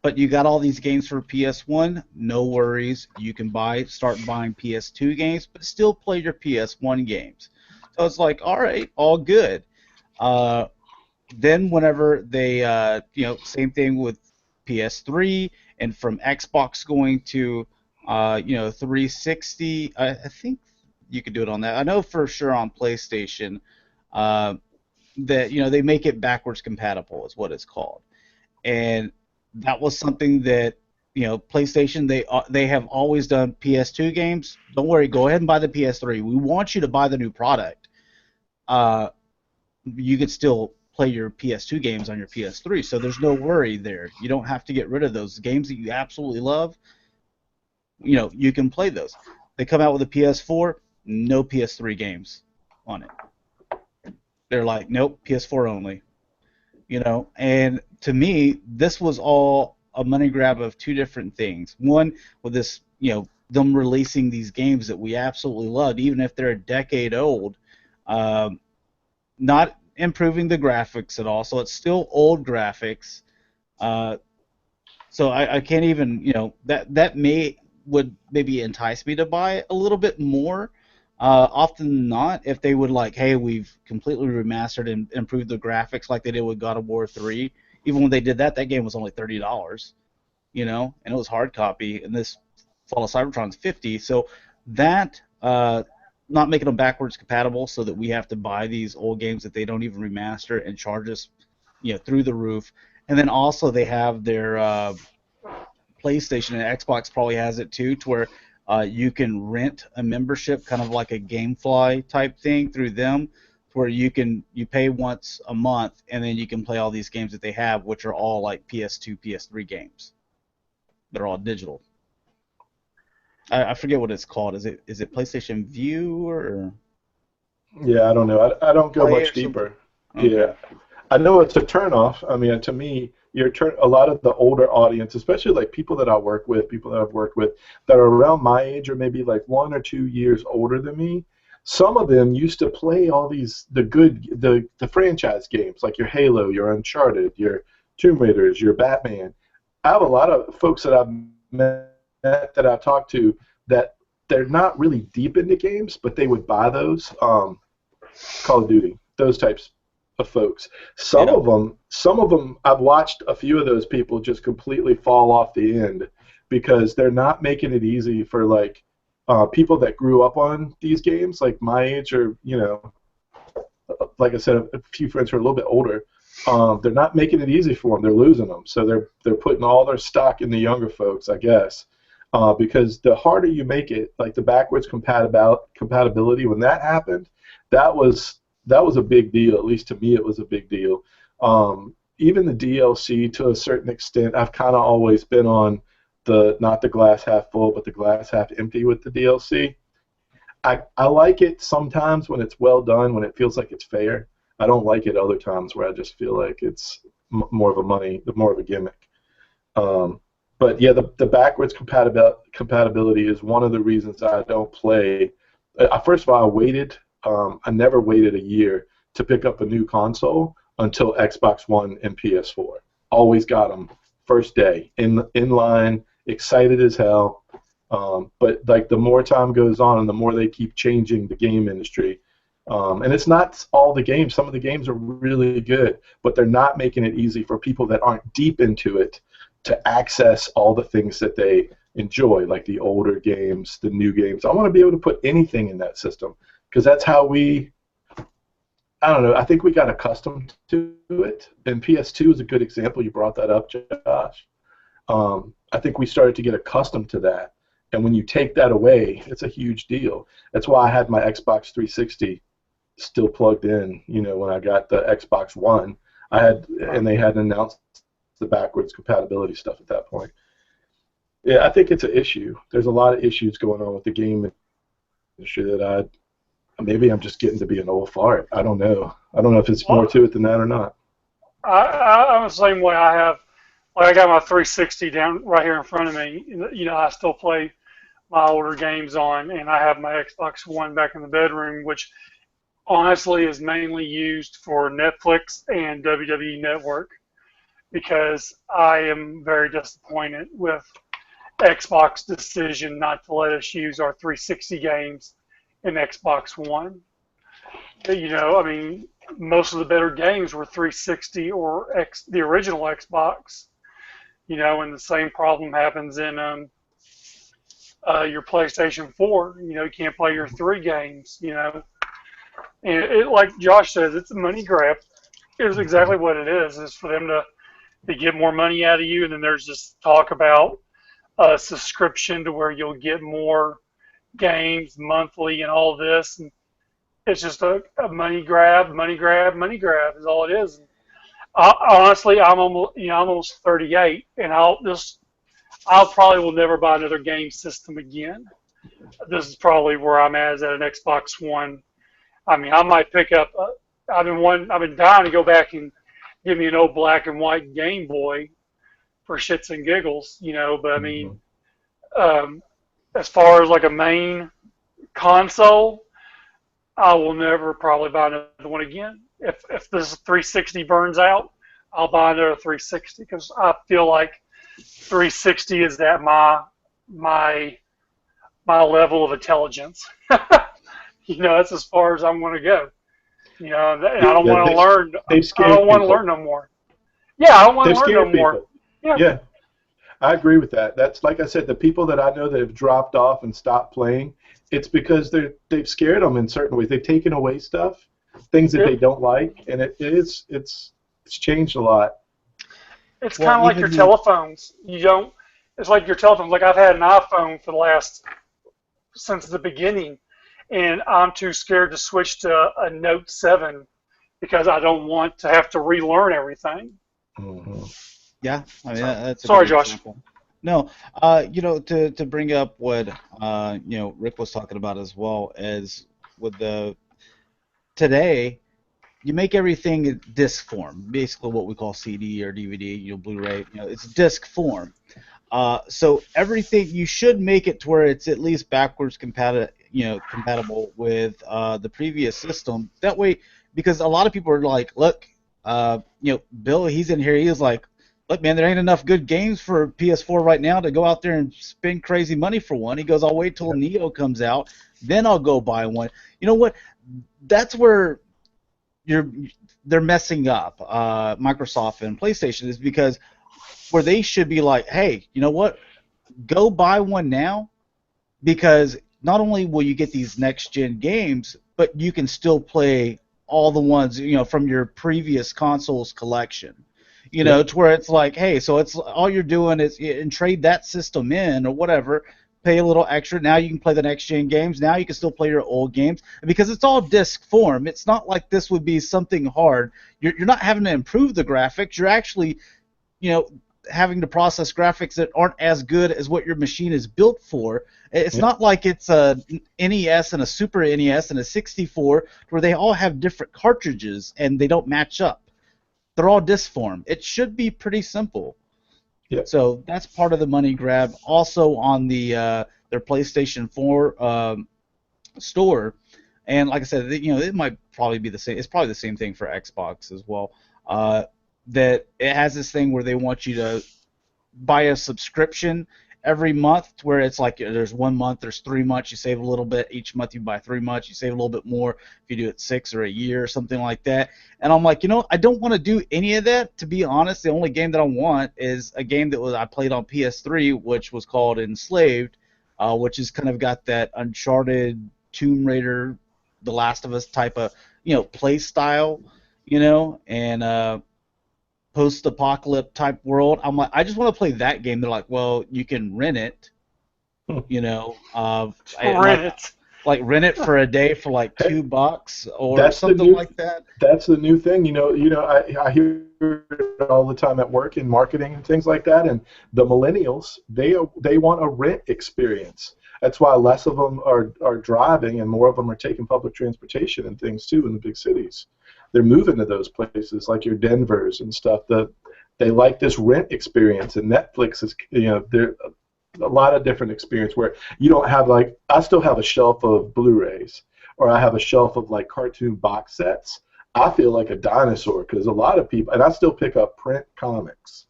but you got all these games for PS1, no worries. You can start buying PS2 games, but still play your PS1 games. So it's like, all right, all good. Then whenever they, same thing with PS3, and from Xbox going to, 360, I think you could do it on that. I know for sure on PlayStation, that they make it backwards compatible is what it's called, and that was something that PlayStation they have always done. PS2 games, don't worry, go ahead and buy the PS3. We want you to buy the new product. You could still play your PS2 games on your PS3, so there's no worry there. You don't have to get rid of those games that you absolutely love. You can play those. They come out with a PS4, no PS3 games on it. They're like, nope, PS4 only. And to me, this was all a money grab of two different things. One, with this, them releasing these games that we absolutely loved, even if they're a decade old, not improving the graphics at all. So it's still old graphics. So I can't even, that would maybe entice me to buy it a little bit more. Often than not, if they would hey, we've completely remastered and improved the graphics like they did with God of War 3. Even when they did that, that game was only $30, and it was hard copy. And this Fall of Cybertron's $50. So that, not making them backwards compatible, so that we have to buy these old games that they don't even remaster and charge us, through the roof. And then also they have their PlayStation, and Xbox probably has it too, to where you can rent a membership, kind of like a GameFly type thing through them, where you pay once a month, and then you can play all these games that they have, which are all like PS2, PS3 games. They're all digital. I forget what it's called. Is it PlayStation View or? Yeah, I don't know. I don't go much deeper. Okay. Yeah, I know it's a turnoff. I mean, to me, a lot of the older audience, especially like people that I've worked with that are around my age or maybe like 1 or 2 years older than me. Some of them used to play all the franchise games, like your Halo, your Uncharted, your Tomb Raiders, your Batman. I have a lot of folks that I've met that I've talked to that they're not really deep into games, but they would buy those. Call of Duty, those types of folks. Some of them, I've watched a few of those people just completely fall off the end because they're not making it easy for people that grew up on these games, like my age, or like I said, a few friends who are a little bit older. They're not making it easy for them. They're losing them, so they're putting all their stock in the younger folks, I guess. Because the harder you make it, like the backwards compatibility, when that happened, that was a big deal. At least to me, it was a big deal. Even the DLC, to a certain extent, I've kind of always been on not the glass half full, but the glass half empty with the DLC. I like it sometimes when it's well done, when it feels like it's fair. I don't like it other times where I just feel like it's more of a gimmick. But yeah, the backwards compatibility is one of the reasons I don't play. First of all, I never waited a year to pick up a new console until Xbox One and PS4. Always got them first day, in line, excited as hell. But like the more time goes on and the more they keep changing the game industry, and it's not all the games. Some of the games are really good, but they're not making it easy for people that aren't deep into it to access all the things that they enjoy, like the older games, the new games. I want to be able to put anything in that system because that's how I don't know, I think we got accustomed to it, and PS2 is a good example. You brought that up, Josh. I think we started to get accustomed to that, and when you take that away, it's a huge deal. That's why I had my Xbox 360 still plugged in, when I got the Xbox One. And they hadn't announced the backwards compatibility stuff at that point. Yeah, I think it's an issue. There's a lot of issues going on with the game industry that maybe I'm just getting to be an old fart. I don't know. I don't know if it's more to it than that or not. I'm the same way. I got my 360 down right here in front of me. I still play my older games on, and I have my Xbox One back in the bedroom, which honestly is mainly used for Netflix and WWE Network, because I am very disappointed with Xbox decision not to let us use our 360 games in Xbox One. Most of the better games were 360 or the original Xbox. And the same problem happens in your PlayStation 4. You can't play your 3 games. And it, like Josh says, it's a money grab. It's exactly what it is. It's for them to get more money out of you, and then there's this talk about a subscription to where you'll get more games monthly and all this. And it's just a money grab is all it is. Honestly, I'm almost 38, and I'll probably will never buy another game system again. This is probably where I'm at, is at an Xbox One. I might pick up. I've been dying to go back and give me an old black and white Game Boy, for shits and giggles, But I mean, Mhm. as far as like a main console, I will never probably buy another one again. If this 360 burns out, I'll buy another 360 because I feel like 360 is at my my level of intelligence. That's as far as I'm going to go. And I don't Yeah, want to learn. they've I scared don't want to learn people. no more. Yeah, I don't want They've to learn no scared more. people. Yeah, Yeah, I agree with that. That's like I said, the people that I know that have dropped off and stopped playing, it's because they've scared them in certain ways. They've taken away stuff, things that they it, don't like, and it's changed a lot. it's Well, kind of like your even the telephones. You don't. It's like your telephones. Like I've had an iPhone for the last since the beginning, and I'm too scared to switch to a Note 7 because I don't want to have to relearn everything. Hmm. yeah, I mean So that's a good sorry, Josh. example. No, to bring up what Rick was talking about as well as with the today, you make everything in disc form, basically what we call CD or DVD, Blu-ray, it's disc form. So everything you should make it to where it's at least backwards compatible with the previous system. That way, because a lot of people are like, look, Bill, he's in here. He was like, look, man, there ain't enough good games for PS4 right now to go out there and spend crazy money for one. He goes, I'll wait till Neo comes out, then I'll go buy one. You know what? That's where you're they're messing up Microsoft and PlayStation is because where they should be like, hey, you know what? Go buy one now because not only will you get these next gen games, but you can still play all the ones from your previous consoles collection. Yep. To where it's like, hey, so it's all you're doing is and trade that system in or whatever. Pay a little extra. Now you can play the next gen games. Now you can still play your old games because it's all disc form. It's not like this would be something hard. You're not having to improve the graphics. You're actually you know, having to process graphics that aren't as good as what your machine is built for. It's Yep. not like it's a NES and a Super NES and a 64 where they all have different cartridges and they don't match up. They're all disc form. It should be pretty simple. Yep. So that's part of the money grab. Also on their PlayStation 4 store, and like I said, it might probably be the same. It's probably the same thing for Xbox as well. Uh, that it has this thing where they want you to buy a subscription every month, where it's like there's 1 month, there's 3 months, you save a little bit each month. You buy 3 months, you save a little bit more if you do it 6 or a year or something like that. And I'm like, I don't want to do any of that. To be honest, the only game that I want is a game that I played on PS3, which was called Enslaved, which has kind of got that Uncharted, Tomb Raider, The Last of Us type of play style, and post-apocalypse type world. I'm like, I just want to play that game. They're like, well, you can rent it, and Rent it. like rent it for a day for like Hey, $2 or that's the something new like that. that's the new thing. I hear it all the time at work in marketing and things like that. And the millennials, they want a rent experience. That's why less of them are driving and more of them are taking public transportation and things too in the big cities. They're moving to those places like your Denvers and stuff. They like this rent experience, and Netflix is there a lot of different experience where you don't have like I still have a shelf of Blu-rays or I have a shelf of like cartoon box sets. I feel like a dinosaur because a lot of people, and I still pick up print comics,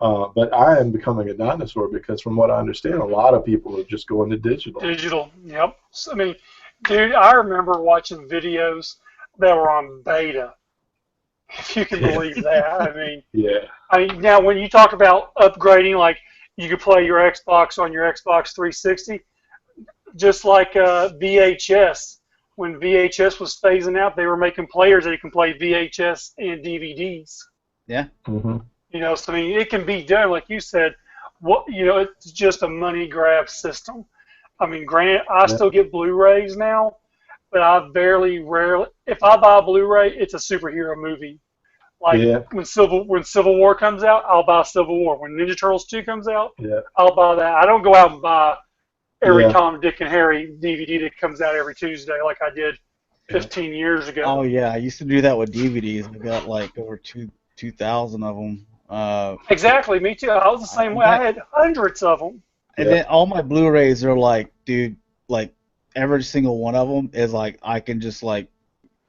but I am becoming a dinosaur because from what I understand, a lot of people are just going to digital. Digital. Yep. So, I mean, dude, I remember watching videos that were on beta, if you can Yeah, believe that. yeah, I mean, now when you talk about upgrading, like you could play your Xbox on your Xbox 360, just like VHS. When VHS was phasing out, they were making players that you can play VHS and DVDs. Yeah. hmm So I mean, it can be done, like you said. It's just a money grab system. I mean, granted, I yeah, still get Blu-rays now, but I rarely, if I buy a Blu-ray, it's a superhero movie. Like yeah, when Civil War comes out, I'll buy Civil War. When Ninja Turtles 2 comes out, yeah, I'll buy that. I don't go out and buy every yeah, Tom, Dick, and Harry DVD that comes out every Tuesday like I did yeah. 15 years ago. Oh yeah, I used to do that with DVDs. I got like over 2,000 of them. Exactly, me too. I was the same And way. I had hundreds of them. then all my Blu-rays are like, dude, like every single one of them is like I can just like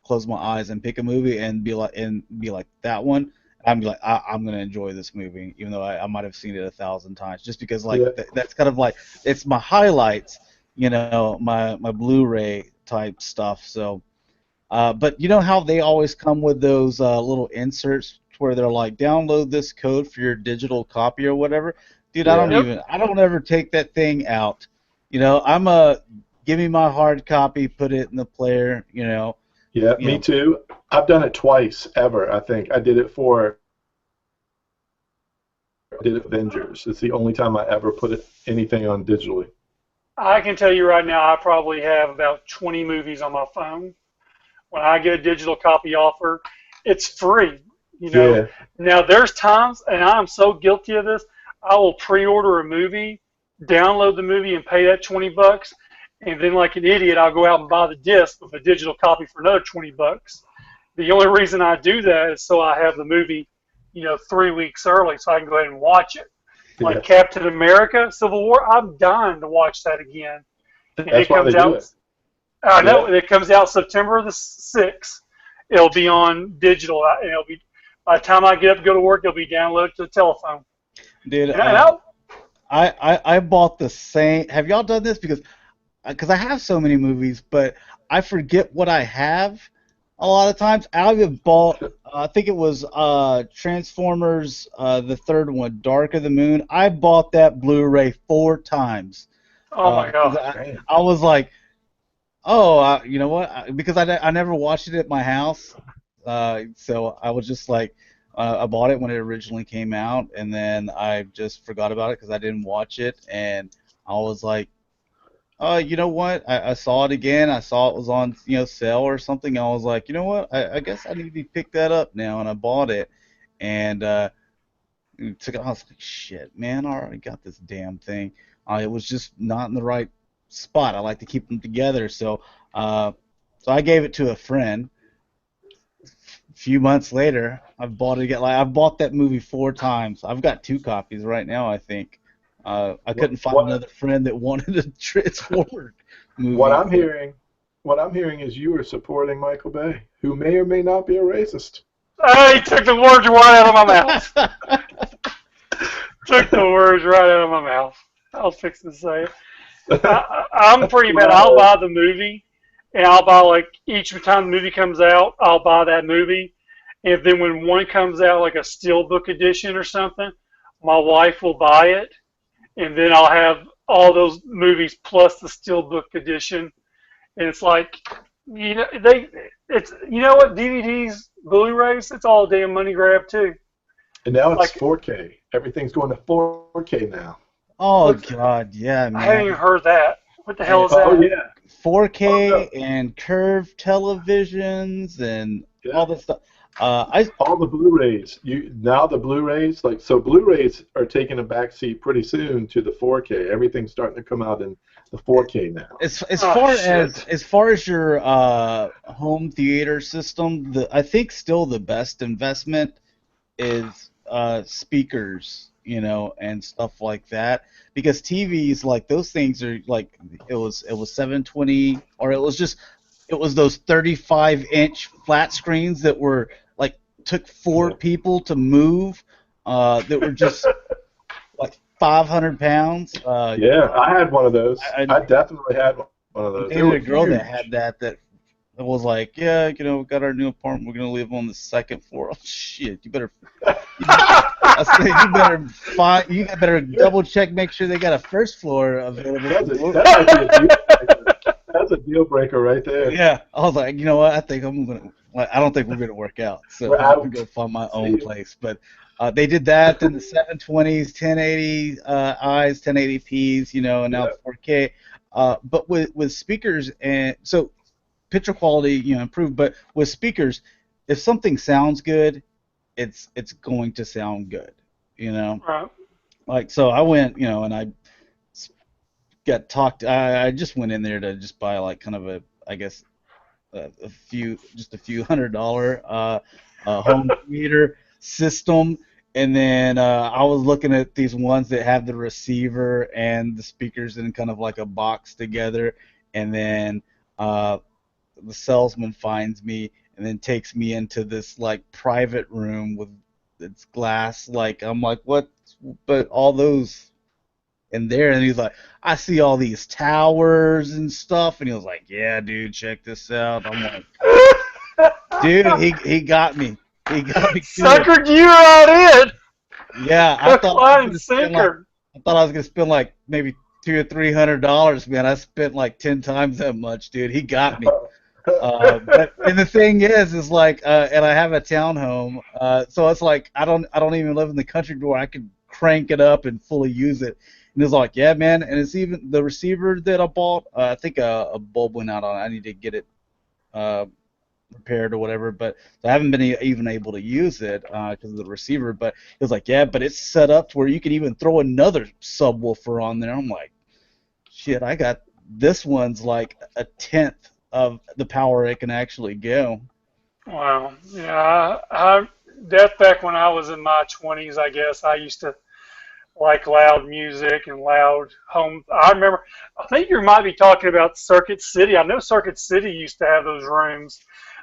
close my eyes and pick a movie and be like that one. I'm like I'm gonna enjoy this movie, even though I might have seen it 1,000 times, just because like Yeah. that's kind of like it's my highlights, my Blu-ray type stuff. So, but you know how they always come with those little inserts where they're like, download this code for your digital copy or whatever. Dude, Yeah. Yep. I don't ever take that thing out. I'm a give me my hard copy, put it in the player. Yeah, You me know, too. I've done it twice ever, I think. I did Avengers. It's the only time I ever anything on digitally. I can tell you right now, I probably have about 20 movies on my phone. When I get a digital copy offer, it's free. You know. Yeah, Now there's times, and I'm so guilty of this. I will pre-order a movie, download the movie, and pay that $20, and then like an idiot, I'll go out and buy the disc with a digital copy for another $20. The only reason I do that is so I have the movie, 3 weeks early, so I can go ahead and watch it. yeah. Like Captain America, Civil War, I'm dying to watch that again. And That's it why they comes do out. it. I know Yeah, it comes out September the 6th. It'll be on digital, and it'll be by the time I get up to go to work, it'll be downloaded to the telephone. dude. And I, I bought the same. Have y'all done this? Because I have so many movies, but I forget what I have a lot of times. I have bought, I think it was Transformers, the third one, Dark of the Moon. I bought that Blu-ray 4 times. oh my 'Cause God. damn. I was like, oh, you know what? Because I never watched it at my house, so I was just like, I bought it when it originally came out, and then I just forgot about it because I didn't watch it, and I was like, you know what? I saw it again. I saw it was on, sale or something. I was like, you know what? I guess I need to pick that up now, and I bought it, and took it. I was like, shit, man, I already got this damn thing. It was just not in the right spot. I like to keep them together, so I gave it to a friend. A few months later, I bought it again. Like I bought that movie 4 times. I've got 2 copies right now, I think. I What couldn't find what another friend that wanted a Transformer what movie. I'm hearing what I'm hearing is you are supporting Michael Bay, who may or may not be a racist. He took the words right out of my mouth. Took the words right out of my mouth. I was fixing to say it. I'm pretty bad. I'll Well, buy the movie, and I'll buy like each time the movie comes out, I'll buy that movie. And then when one comes out, like a steelbook edition or something, my wife will buy it, and then I'll have all those movies plus the steelbook edition. And it's like, you know what, DVDs, Blu-rays, it's all a damn money grab too. and now it's Like, 4K. Everything's going to 4K now. Oh what's God, yeah, I haven't even man. heard that. What the hell And is Oh that? yeah. Oh 4K no. and curved televisions and Yeah. all this stuff. I All the Blu-rays. The Blu-rays, Blu-rays are taking a backseat pretty soon to the 4K. Everything's starting to come out in the 4K now. as Oh far shit. as far as your home theater system, I think still the best investment is speakers, and stuff like that. Because TVs, like those things are like it was 720, or it was those 35-inch flat screens that were like took four Yeah. people to move, that were just like 500 pounds. Yeah, I had one of those. I I definitely had one of those. They dated were a girl that huge. had that was like, yeah, we got our new apartment. We're gonna live on the second floor. Oh shit, I said you better find, you better double check, make sure they got a first floor available. That might be a deal breaker. That's a deal breaker right there. Yeah, I was like, you know what? I think I don't think we're gonna work out. So We're I'm gonna out. go find my own See, place. But they did that in the 720s, 1080 I's, 1080p's, and now yeah, 4K. But with speakers, and so picture quality, improved. But with speakers, if something sounds good, it's going to sound good. You know, Right. like so I went, and I got talked. I just went in there to just buy like kind of I guess just a few $100 home theater system, And then I was looking at these ones that have the receiver and the speakers in kind of like a box together. And then the salesman finds me and then takes me into this like private room with its glass. Like I'm like, what? But all those in there, and he's like, I see all these towers and stuff, and he was like, yeah, dude, check this out. I'm like, dude, he got me. He got me. Suckered you right in. Yeah, Hook, line, and sinker. I thought I was gonna spend like maybe $200 or $300, man. I spent like 10 times that much, dude. He got me. And the thing is like, and I have a townhome, so it's like I don't even live in the country where I could crank it up and fully use it. And it's like, yeah, man. And it's even the receiver that I bought. I think a bulb went out on it. I need to get it repaired or whatever. But I haven't been even able to use it because of the receiver. But it was like, yeah, but it's set up to where you can even throw another subwoofer on there. I'm like, shit, I got this one's like a tenth of the power it can actually go. Wow. Yeah, that's back when I was in my 20s, I guess. I used to like loud music and loud home. I remember, I think you might be talking about Circuit City. I know Circuit City used to have those rooms.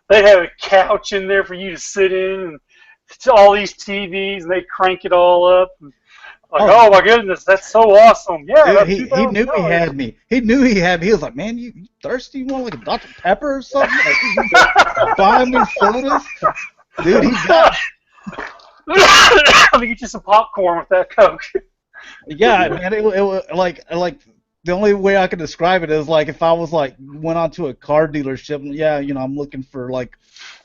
They had a couch in there for you to sit in, and all these TVs, and they crank it all up. And like, oh my goodness, that's so awesome. Yeah, dude, he knew he had me. He knew he had me. He was like, man, you thirsty? You want like a Dr. Pepper or something? Like, buying me sodas? Dude, he's got Let me get you some popcorn with that Coke. Yeah, man, it was like the only way I could describe it is like if I was like went onto a car dealership, yeah, I'm looking for like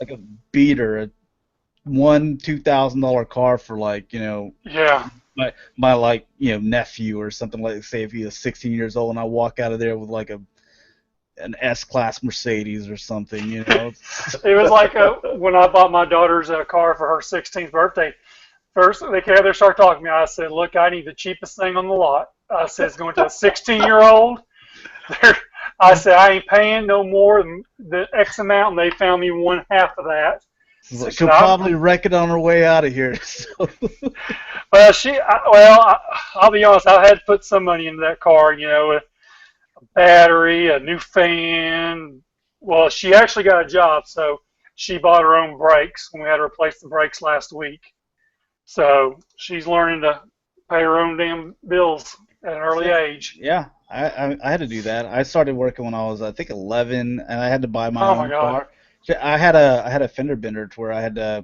a beater, a $2,000 car for like, Yeah. my like, nephew or something, like say if he was 16 years old and I walk out of there with like an S-Class Mercedes or something, It was like when I bought my daughter's car for her 16th birthday. First, they start talking to me. I said, look, I need the cheapest thing on the lot. I said, it's going to a 16-year-old. I said, I ain't paying no more than the X amount, and they found me one half of that. She'll probably wreck it on her way out of here. So. Well, I'll be honest, I had to put some money into that car, a battery, a new fan. Well, she actually got a job, so she bought her own brakes when we had to replace the brakes last week. So she's learning to pay her own damn bills at an early age. Yeah, I had to do that. I started working when I was, I think, 11, and I had to buy my own car. I had a fender bender to where I had to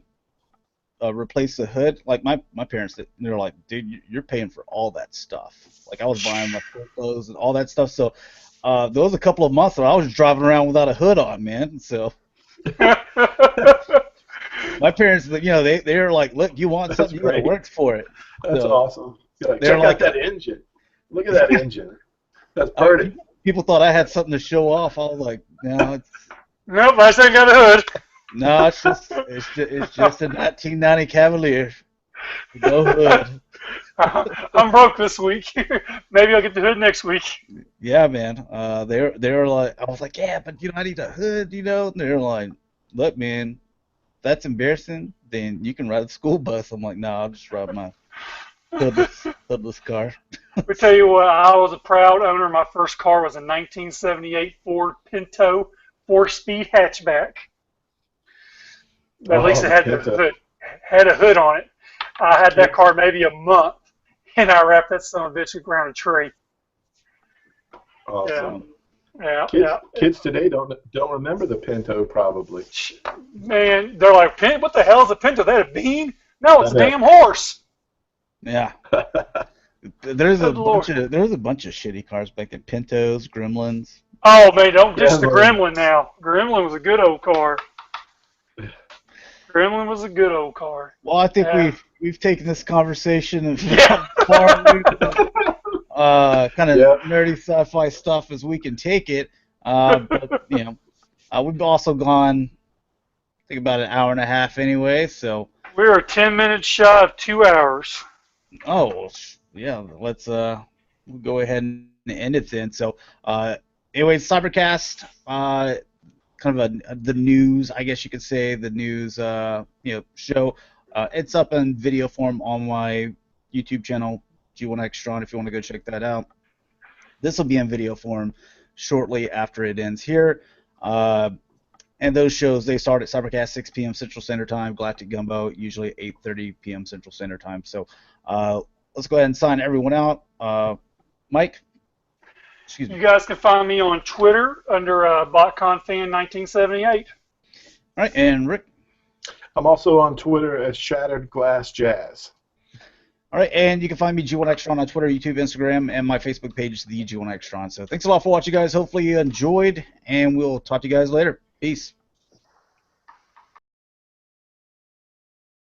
replace the hood. Like my parents, they're like, dude, you're paying for all that stuff. Like I was buying my full clothes and all that stuff. So there was a couple of months where I was driving around without a hood on, man. So. My parents, they were like, look, you want something, you gotta work for it. That's awesome. Check out that engine. Look at that engine. That's pretty. People thought I had something to show off. I was like, no, nope, I still got a hood. No, it's just a 1990 Cavalier. No hood. I'm broke this week. Maybe I'll get the hood next week. Yeah, man. They were like, I was like, yeah, but I need a hood, And they're like, look, man, that's embarrassing. Then you can ride a school bus. I'm like, no, I'll just ride my hoodless car. Let me tell you what, I was a proud owner. My first car was a 1978 Ford Pinto 4-speed hatchback. At least it had a hood on it. I had that car maybe a month, and I wrapped that son of a bitch around a tree. Awesome. Yeah. Kids today don't remember the Pinto probably. Man, they're like, what the hell is a Pinto? That a bean? No, it's a damn horse. Yeah. There's a bunch of shitty cars back then. Pintos, Gremlins. Oh man, don't diss the Gremlin now. Gremlin was a good old car. Gremlin was a good old car. Well, I think we've taken this conversation and far kind of nerdy sci-fi stuff as we can take it. But we've also gone, I think, about an hour and a half anyway. So we're 10 minutes shy of 2 hours. Oh yeah, let's we'll go ahead and end it then. So anyway, Cybercast, kind of the news, I guess you could say, the news show. It's up in video form on my YouTube channel, G1Xtron, if you want to go check that out. This will be in video form shortly after it ends here. And those shows, they start at Cybercast 6 p.m. Central Standard Time, Galactic Gumbo, usually 8:30 p.m. Central Standard Time. So let's go ahead and sign everyone out. Mike? Excuse me. You guys can find me on Twitter under BotConFan1978. All right, and Rick? I'm also on Twitter as Shatrdglassjazz. All right, and you can find me, G1Xtron, on Twitter, YouTube, Instagram, and my Facebook page, the G1Xtron. So thanks a lot for watching, guys. Hopefully you enjoyed, and we'll talk to you guys later. Peace.